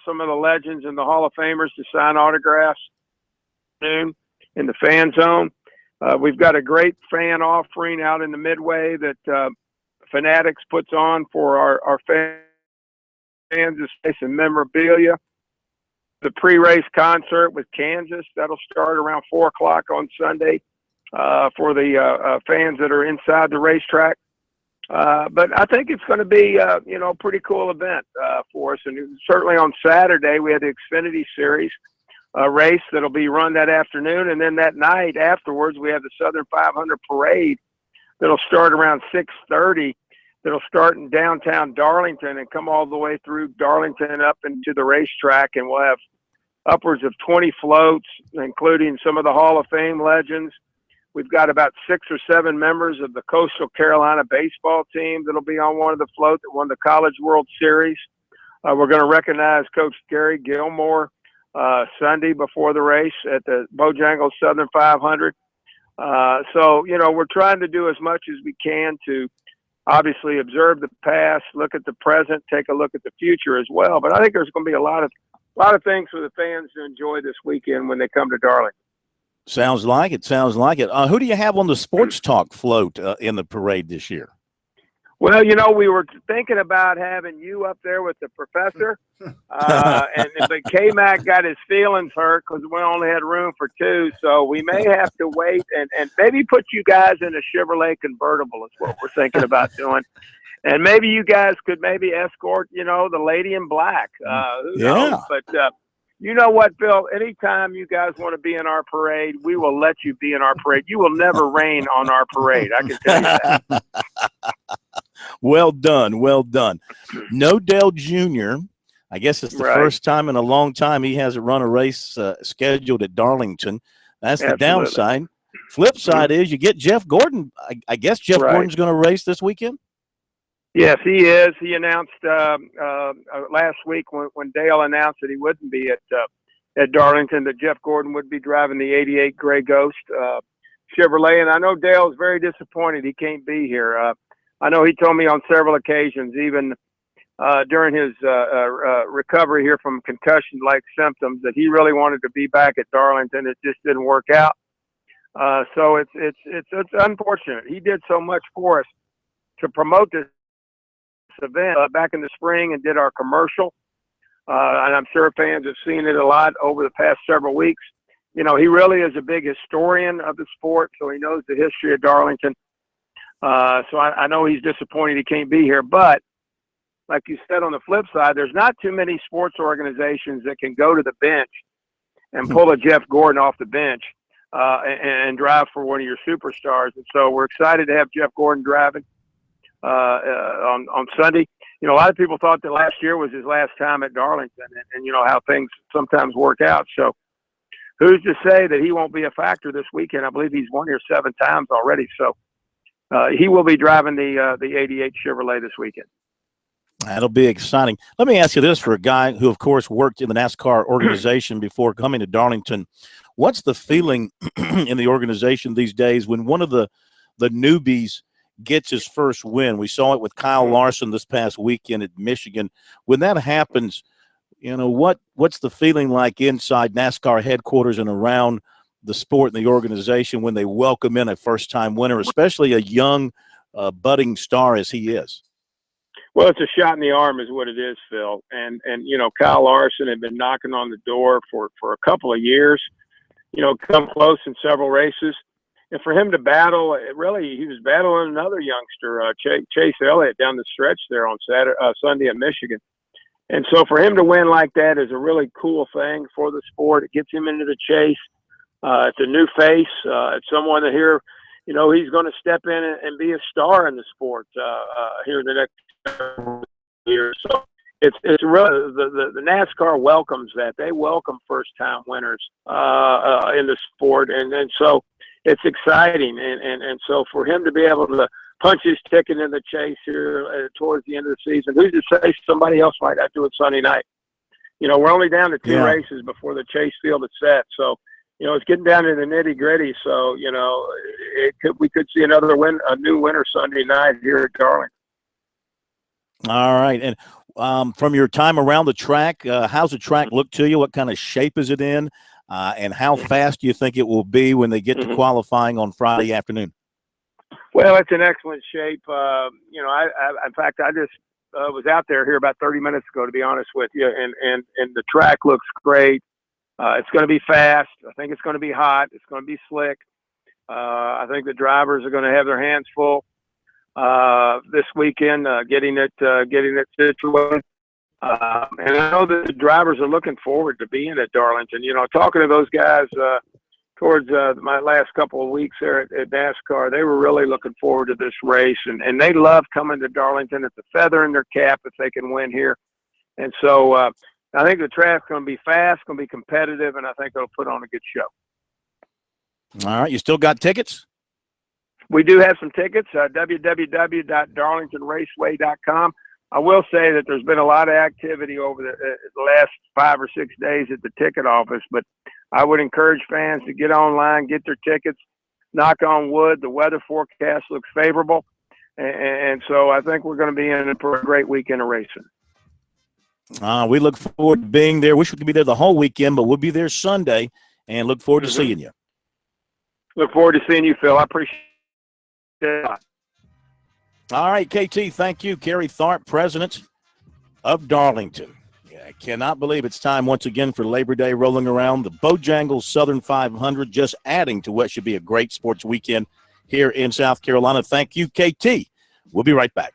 some of the legends and the Hall of Famers to sign autographs soon in the fan zone. We've got a great fan offering out in the Midway that Fanatics puts on for our fans and memorabilia. The pre-race concert with Kansas, that'll start around 4 o'clock on Sunday for the fans that are inside the racetrack. But I think it's going to be, a pretty cool event for us. And certainly on Saturday, we had the Xfinity Series race that'll be run that afternoon. And then that night afterwards, we have the Southern 500 Parade that'll start around 6:30. That'll start in downtown Darlington and come all the way through Darlington up into the racetrack. And we'll have upwards of 20 floats, including some of the Hall of Fame legends. We've got about 6 or 7 members of the Coastal Carolina baseball team that'll be on one of the floats that won the College World Series. We're going to recognize Coach Gary Gilmore Sunday before the race at the Bojangles Southern 500. So, we're trying to do as much as we can to obviously observe the past, look at the present, take a look at the future as well. But I think there's going to be a lot of things for the fans to enjoy this weekend when they come to Darlington. Sounds like it. Who do you have on the Sports Talk float in the parade this year? Well, we were thinking about having you up there with the professor, but K-Mac got his feelings hurt because we only had room for 2, so we may have to wait and maybe put you guys in a Chevrolet convertible is what we're thinking about doing. And maybe you guys could escort, the lady in black. Who knows? But you know what, Phil? Anytime you guys want to be in our parade, we will let you be in our parade. You will never rain on our parade. I can tell you that. Well done. No Dale Jr., I guess it's the first time in a long time he hasn't run a race scheduled at Darlington. That's the downside. Flip side is you get Jeff Gordon. I guess Jeff Gordon's going to race this weekend? Yes, he is. He announced last week when Dale announced that he wouldn't be at Darlington, that Jeff Gordon would be driving the 88 Gray Ghost Chevrolet. And I know Dale's very disappointed he can't be here. I know he told me on several occasions, even during his recovery here from concussion-like symptoms, that he really wanted to be back at Darlington. It just didn't work out. So it's unfortunate. He did so much for us to promote this event back in the spring and did our commercial. And I'm sure fans have seen it a lot over the past several weeks. He really is a big historian of the sport, so he knows the history of Darlington. So I know he's disappointed he can't be here. But like you said, on the flip side, there's not too many sports organizations that can go to the bench and pull a Jeff Gordon off the bench and drive for one of your superstars. And so we're excited to have Jeff Gordon driving on Sunday. A lot of people thought that last year was his last time at Darlington, and how things sometimes work out. So who's to say that he won't be a factor this weekend? I believe he's won here 7 times already. So he will be driving the 88 Chevrolet this weekend. That'll be exciting. Let me ask you this, for a guy who, of course, worked in the NASCAR organization before coming to Darlington. What's the feeling in the organization these days when one of the newbies gets his first win? We saw it with Kyle Larson this past weekend at Michigan. When that happens, what's the feeling like inside NASCAR headquarters and around the sport and the organization when they welcome in a first-time winner, especially a young, budding star as he is? Well, it's a shot in the arm is what it is, Phil. And Kyle Larson had been knocking on the door for a couple of years, come close in several races. And for him to battle, he was battling another youngster, Chase Elliott, down the stretch there on Sunday at Michigan. And so for him to win like that is a really cool thing for the sport. It gets him into the chase. It's a new face. It's someone that here, he's going to step in and be a star in the sport here in the next year. So it's really the NASCAR welcomes that. They welcome first-time winners in the sport, and so it's exciting. And so for him to be able to punch his ticket in the chase here towards the end of the season, who's to say somebody else might not do it Sunday night? We're only down to two races before the chase field is set, so. It's getting down to the nitty gritty. So, we could see a new winner Sunday night here at Darlington. All right. And from your time around the track, how's the track look to you? What kind of shape is it in? And how fast do you think it will be when they get to qualifying on Friday afternoon? Well, it's in excellent shape. In fact, I just was out there here about 30 minutes ago, to be honest with you, and the track looks great. It's going to be fast. I think it's going to be hot. It's going to be slick. I think the drivers are going to have their hands full this weekend getting it situated. And I know that the drivers are looking forward to being at Darlington. Talking to those guys towards my last couple of weeks there at NASCAR, they were really looking forward to this race, and they love coming to Darlington. It's a feather in their cap if they can win here. And so I think the track's going to be fast, going to be competitive, and I think it'll put on a good show. All right. You still got tickets? We do have some tickets, www.darlingtonraceway.com. I will say that there's been a lot of activity over the last 5 or 6 days at the ticket office, but I would encourage fans to get online, get their tickets. Knock on wood, the weather forecast looks favorable, and so I think we're going to be in for a great weekend of racing. We look forward to being there. Wish we could be there the whole weekend, but we'll be there Sunday, and look forward to seeing you. Look forward to seeing you, Phil. I appreciate it. All right, KT, thank you. Kerry Tharp, president of Darlington. I cannot believe it's time once again for Labor Day rolling around. The Bojangles Southern 500 just adding to what should be a great sports weekend here in South Carolina. Thank you, KT. We'll be right back.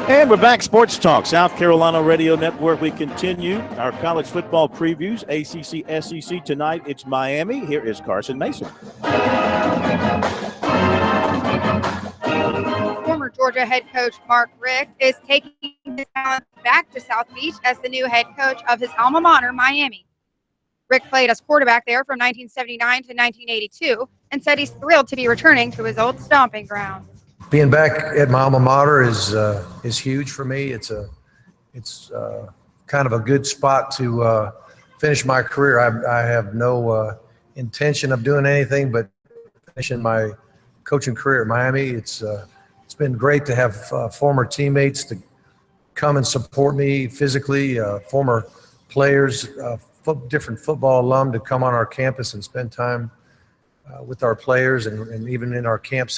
And we're back, Sports Talk, South Carolina Radio Network. We continue our college football previews, ACC, SEC. Tonight, it's Miami. Here is Carson Mason. Former Georgia head coach Mark Richt is taking his talent back to South Beach as the new head coach of his alma mater, Miami. Richt played as quarterback there from 1979 to 1982 and said he's thrilled to be returning to his old stomping ground. Being back at my alma mater is huge for me. It's kind of a good spot to finish my career. I have no intention of doing anything but finishing my coaching career at Miami. It's been great to have former teammates to come and support me physically, former players, different football alum to come on our campus and spend time with our players and even in our camp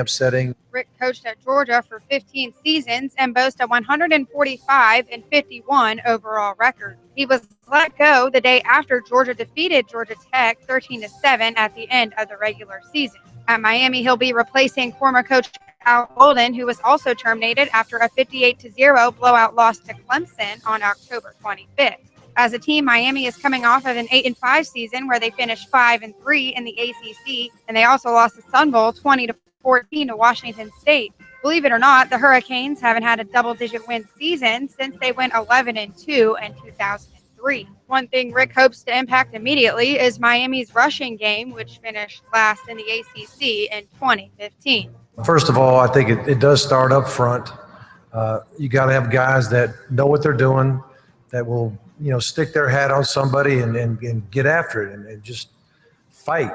setting. Rick coached at Georgia for 15 seasons and boasts a 145-51 overall record. He was let go the day after Georgia defeated Georgia Tech 13-7 at the end of the regular season. At Miami, he'll be replacing former coach Al Golden, who was also terminated after a 58-0 blowout loss to Clemson on October 25th. As a team, Miami is coming off of an 8-5 season where they finished 5-3 in the ACC, and they also lost the Sun Bowl 20-14 to Washington State. Believe it or not, the Hurricanes haven't had a double-digit win season since they went 11-2 in 2003. One thing Rick hopes to impact immediately is Miami's rushing game, which finished last in the ACC in 2015. First of all, I think it does start up front. You got to have guys that know what they're doing, that will stick their hat on somebody and get after it and just fight.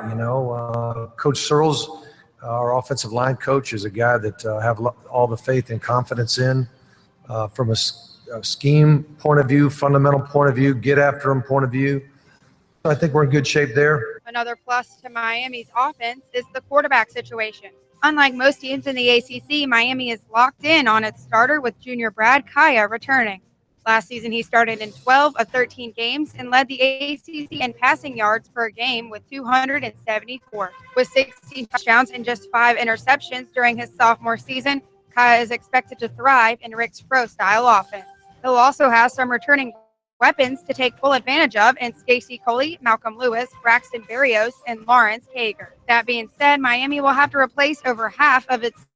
Coach Searles, our offensive line coach, is a guy that I have all the faith and confidence in from a scheme point of view, fundamental point of view, get after him point of view. I think we're in good shape there. Another plus to Miami's offense is the quarterback situation. Unlike most teams in the ACC, Miami is locked in on its starter with junior Brad Kaya returning. Last season, he started in 12 of 13 games and led the ACC in passing yards per game with 274. With 16 touchdowns and just 5 interceptions during his sophomore season, Kaya is expected to thrive in Rick's pro-style offense. He'll also have some returning weapons to take full advantage of in Stacey Coley, Malcolm Lewis, Braxton Berrios, and Lawrence Hager. That being said, Miami will have to replace over half of its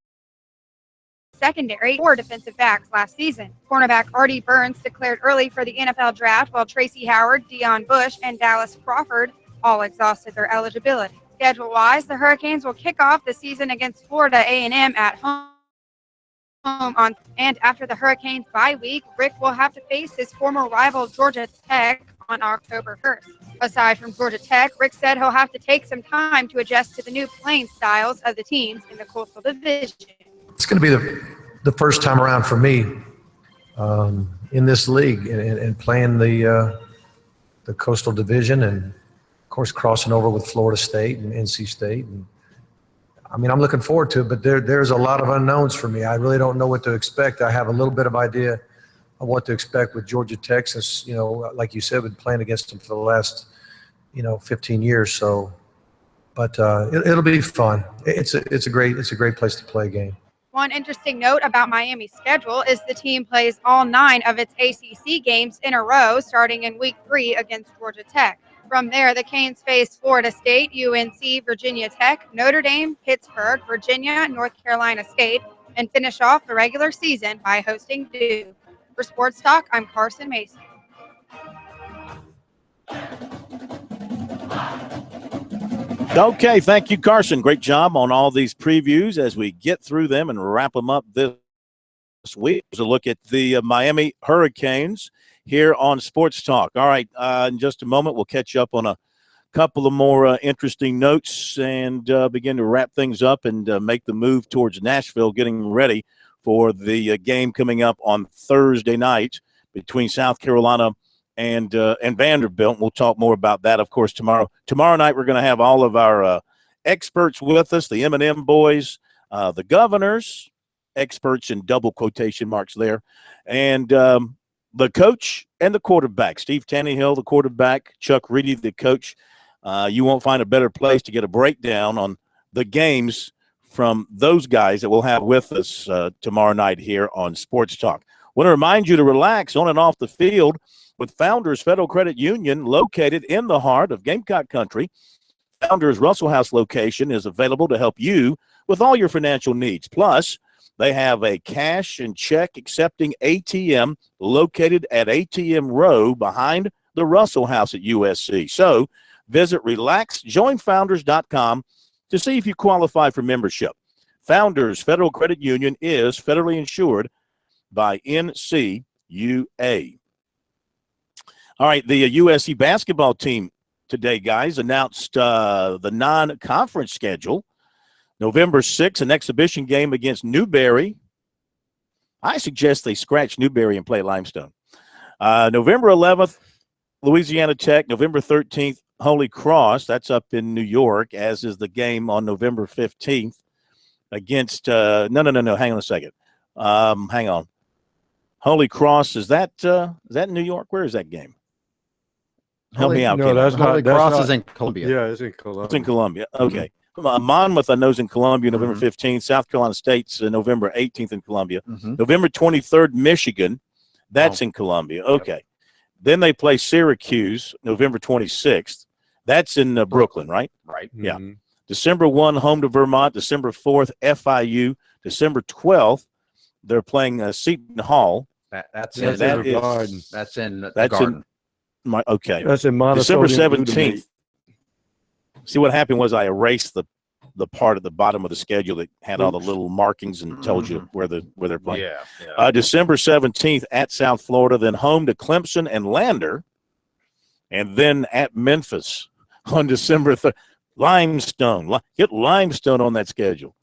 secondary 4 defensive backs last season. Cornerback Artie Burns declared early for the NFL draft, while Tracy Howard, Deion Bush, and Dallas Crawford all exhausted their eligibility. Schedule-wise, the Hurricanes will kick off the season against Florida A&M at home and after the Hurricanes bye week, Rick will have to face his former rival Georgia Tech on October 1st. Aside from Georgia Tech, Rick said he'll have to take some time to adjust to the new playing styles of the teams in the Coastal Division. It's going to be the first time around for me in this league and playing the Coastal Division and, of course, crossing over with Florida State and NC State. And, I'm looking forward to it, but there's a lot of unknowns for me. I really don't know what to expect. I have a little bit of idea of what to expect with Georgia Tech since, like you said, been playing against them for the last, 15 years. So, but it'll be fun. It's a great place to play a game. One interesting note about Miami's schedule is the team plays all 9 of its ACC games in a row starting in Week 3 against Georgia Tech. From there, the Canes face Florida State, UNC, Virginia Tech, Notre Dame, Pittsburgh, Virginia, North Carolina State, and finish off the regular season by hosting Duke. For Sports Talk, I'm Carson Mason. Okay, thank you, Carson. Great job on all these previews as we get through them and wrap them up this week. A look at the Miami Hurricanes here on Sports Talk. All right, in just a moment, we'll catch up on a couple of more interesting notes and begin to wrap things up and make the move towards Nashville, getting ready for the game coming up on Thursday night between South Carolina and Vanderbilt. We'll talk more about that, of course, tomorrow. Tomorrow night, we're going to have all of our experts with us, the M&M boys, the governors, experts in double quotation marks there, and the coach and the quarterback, Steve Tannehill, the quarterback, Chuck Reedy, the coach. You won't find a better place to get a breakdown on the games from those guys that we'll have with us tomorrow night here on Sports Talk. Want to remind you to relax on and off the field with Founders Federal Credit Union, located in the heart of Gamecock Country. Founders Russell House location is available to help you with all your financial needs. Plus, they have a cash and check accepting ATM located at ATM Row behind the Russell House at USC. So visit relaxjoinfounders.com to see if you qualify for membership. Founders Federal Credit Union is federally insured by NCUA. All right, the USC basketball team today, guys, announced the non-conference schedule. November 6th, an exhibition game against Newberry. I suggest they scratch Newberry and play Limestone. November 11th, Louisiana Tech. November 13th, Holy Cross. That's up in New York, as is the game on November 15th against no. Hang on a second. Hang on. Holy Cross, is that New York? Where is that game? Help me out. No, that's Holy Cross is in Columbia. Yeah, it's in Columbia. It's in Columbia. Okay. Monmouth, I know, is in Columbia, November 15th. South Carolina State's November 18th in Columbia. November 23rd, Michigan. That's in Columbia. Okay. Then they play Syracuse, November 26th. That's in Brooklyn, right? Right. Yeah. December 1, home to Vermont. December 4th, FIU. December 12th, they're playing Seton Hall. That's in the Garden. That's in the Garden. Okay. That's in December Montessori 17th. See, what happened was I erased the part at the bottom of the schedule that had all the little markings and told you where they're playing. Yeah. December 17th at South Florida, then home to Clemson and Lander, and then at Memphis on December 3rd. Limestone. Get Limestone on that schedule.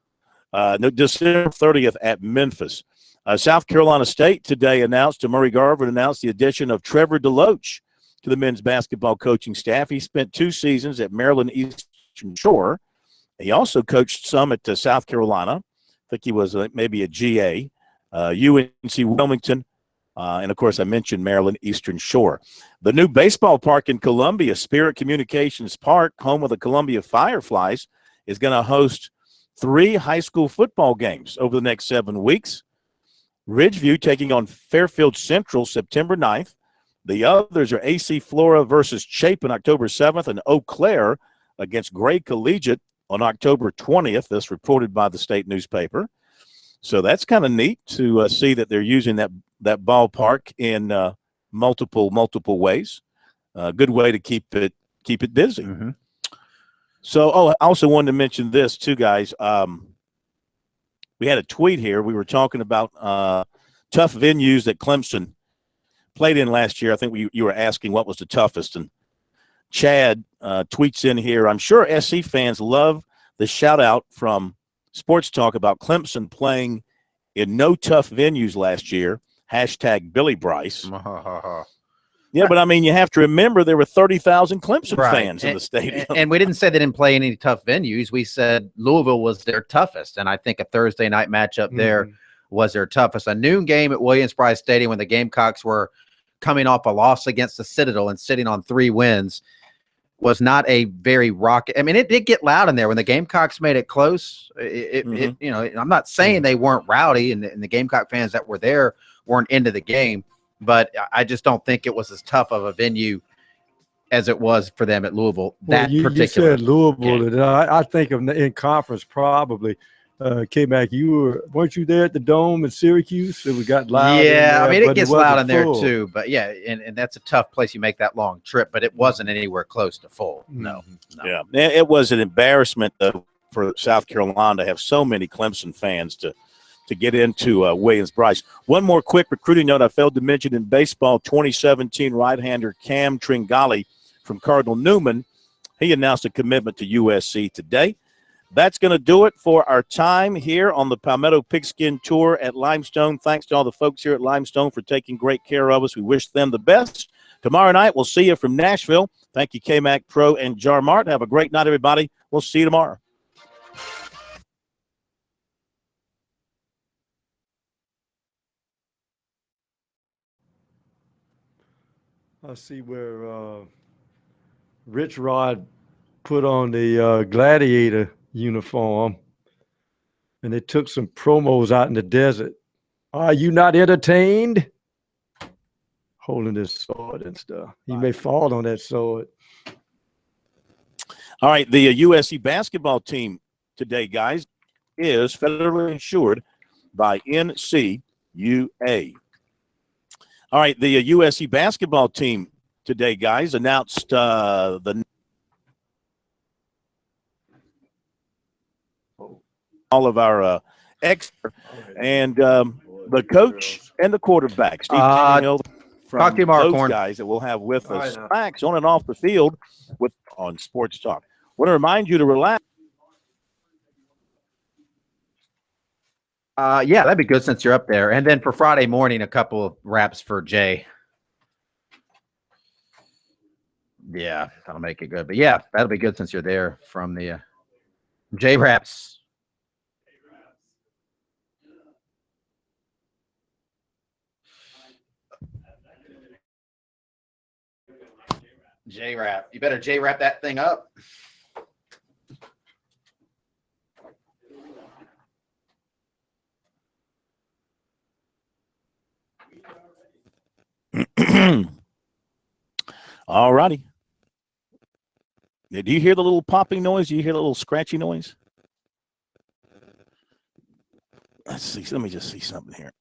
December 30th at Memphis. South Carolina State today Murray Garvin announced the addition of Trevor DeLoach to the men's basketball coaching staff. He spent 2 seasons at Maryland Eastern Shore. He also coached some at South Carolina. I think he was maybe a GA, UNC Wilmington, and, of course, I mentioned Maryland Eastern Shore. The new baseball park in Columbia, Spirit Communications Park, home of the Columbia Fireflies, is going to host 3 high school football games over the next 7 weeks. Ridgeview taking on Fairfield Central September 9th. The others are AC Flora versus Chapin October 7th and Eau Claire against Gray Collegiate on October 20th. This reported by the state newspaper. So that's kind of neat to see that they're using that ballpark in multiple ways. Good way to keep it busy. So, I also wanted to mention this too, guys. We had a tweet here. We were talking about tough venues that Clemson played in last year. I think you were asking what was the toughest, and Chad tweets in here, I'm sure SC fans love the shout out from Sports Talk about Clemson playing in no tough venues last year. # Billy Bryce. Yeah, but I mean, you have to remember there were 30,000 Clemson fans in the stadium. And we didn't say they didn't play in any tough venues. We said Louisville was their toughest, and I think a Thursday night matchup there was their toughest. A noon game at Williams-Brice Stadium when the Gamecocks were coming off a loss against the Citadel and sitting on 3 wins was not a very rocket. I mean, it did get loud in there when the Gamecocks made it close. You know, I'm not saying they weren't rowdy, and the Gamecock fans that were there weren't into the game, but I just don't think it was as tough of a venue as it was for them at Louisville. You said Louisville, and I think of in conference probably. K-Mac, weren't you there at the Dome in Syracuse? It got loud. Yeah, I mean, it gets loud in there too. But yeah, and that's a tough place. You make that long trip, but it wasn't anywhere close to full. No. Yeah, it was an embarrassment for South Carolina to have so many Clemson fans to get into Williams-Brice. One more quick recruiting note I failed to mention in baseball: 2017 right-hander Cam Tringali from Cardinal Newman. He announced a commitment to USC today. That's going to do it for our time here on the Palmetto Pigskin Tour at Limestone. Thanks to all the folks here at Limestone for taking great care of us. We wish them the best. Tomorrow night, we'll see you from Nashville. Thank you, K-Mac Pro and Jar Mart. Have a great night, everybody. We'll see you tomorrow. I see where Rich Rod put on the Gladiator uniform. and they took some promos out in the desert. Are you not entertained? Holding his sword and stuff. He may fall on that sword. All right, the USC basketball team today, guys, is federally insured by NCUA. All right, the USC basketball team today, guys, announced all of our experts and the coach and the quarterback, Steve Tannehill, from those guys that we'll have with us. Max on and off the field on Sports Talk. Want to remind you to relax. Yeah, that'd be good since you're up there. And then for Friday morning, a couple of raps for Jay. Yeah, that'll make it good. But yeah, that'll be good since you're there from the J raps. J rap. You better J rap that thing up. All righty. Do you hear the little popping noise? Do you hear the little scratchy noise? Let's see. Let me just see something here.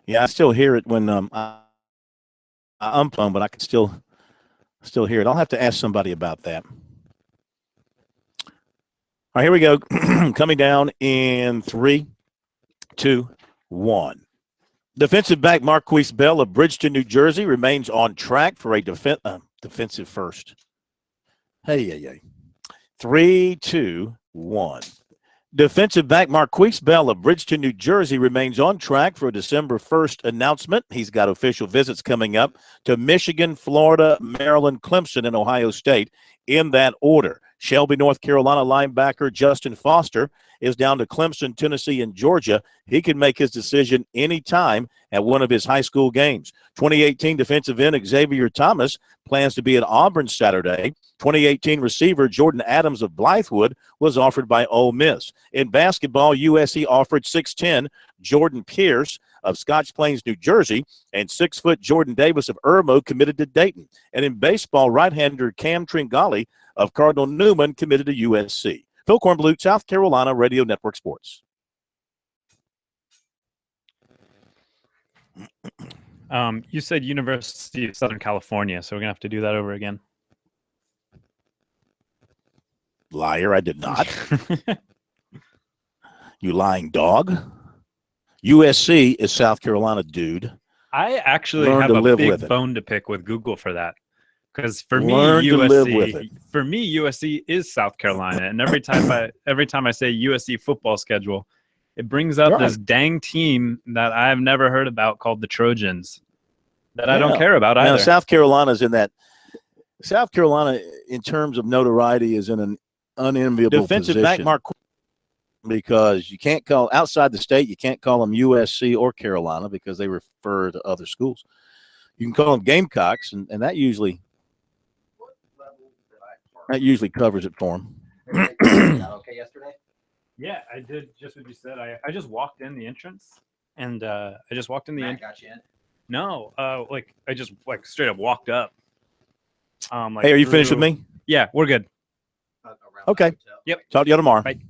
Yeah, I still hear it when I unplug, but I can still hear it. I'll have to ask somebody about that. All right, here we go. Coming down in 3, 2, 1. Defensive back Marquise Bell of Bridgeton, New Jersey, remains on track for a defensive first. Hey. 3, 2, 1. Defensive back Marquise Bell of Bridgeton, New Jersey, remains on track for a December 1st announcement. He's got official visits coming up to Michigan, Florida, Maryland, Clemson, and Ohio State in that order. Shelby, North Carolina linebacker Justin Foster is down to Clemson, Tennessee, and Georgia. He can make his decision anytime at one of his high school games. 2018 defensive end Xavier Thomas plans to be at Auburn Saturday. 2018 receiver Jordan Adams of Blythewood was offered by Ole Miss. In basketball, USC offered 6'10" Jordan Pierce of Scotch Plains, New Jersey, and 6' Jordan Davis of Irmo committed to Dayton. And in baseball, right-hander Cam Tringali of Cardinal Newman committed to USC. Phil Kornblut, South Carolina Radio Network Sports. You said University of Southern California, so we're going to have to do that over again. Liar, I did not. You lying dog. USC is South Carolina, dude. I actually have a big bone to pick with Google for that. Because for me, USC is South Carolina, and every time I say USC football schedule, it brings up this dang team that I've never heard about called the Trojans, that I don't care about either. Now, South Carolina's in that. South Carolina, in terms of notoriety, is in an unenviable defensive position. Back Mark, because you can't call outside the state, you can't call them USC or Carolina because they refer to other schools. You can call them Gamecocks, and that usually. That usually covers it for him. Okay, yesterday? Yeah, I did just what you said. I just walked in the entrance, and I just walked in the entrance. Got you in? No, I just straight up walked up. Hey, are you finished with me? Yeah, we're good. Okay. Yep. Talk to you tomorrow. Bye.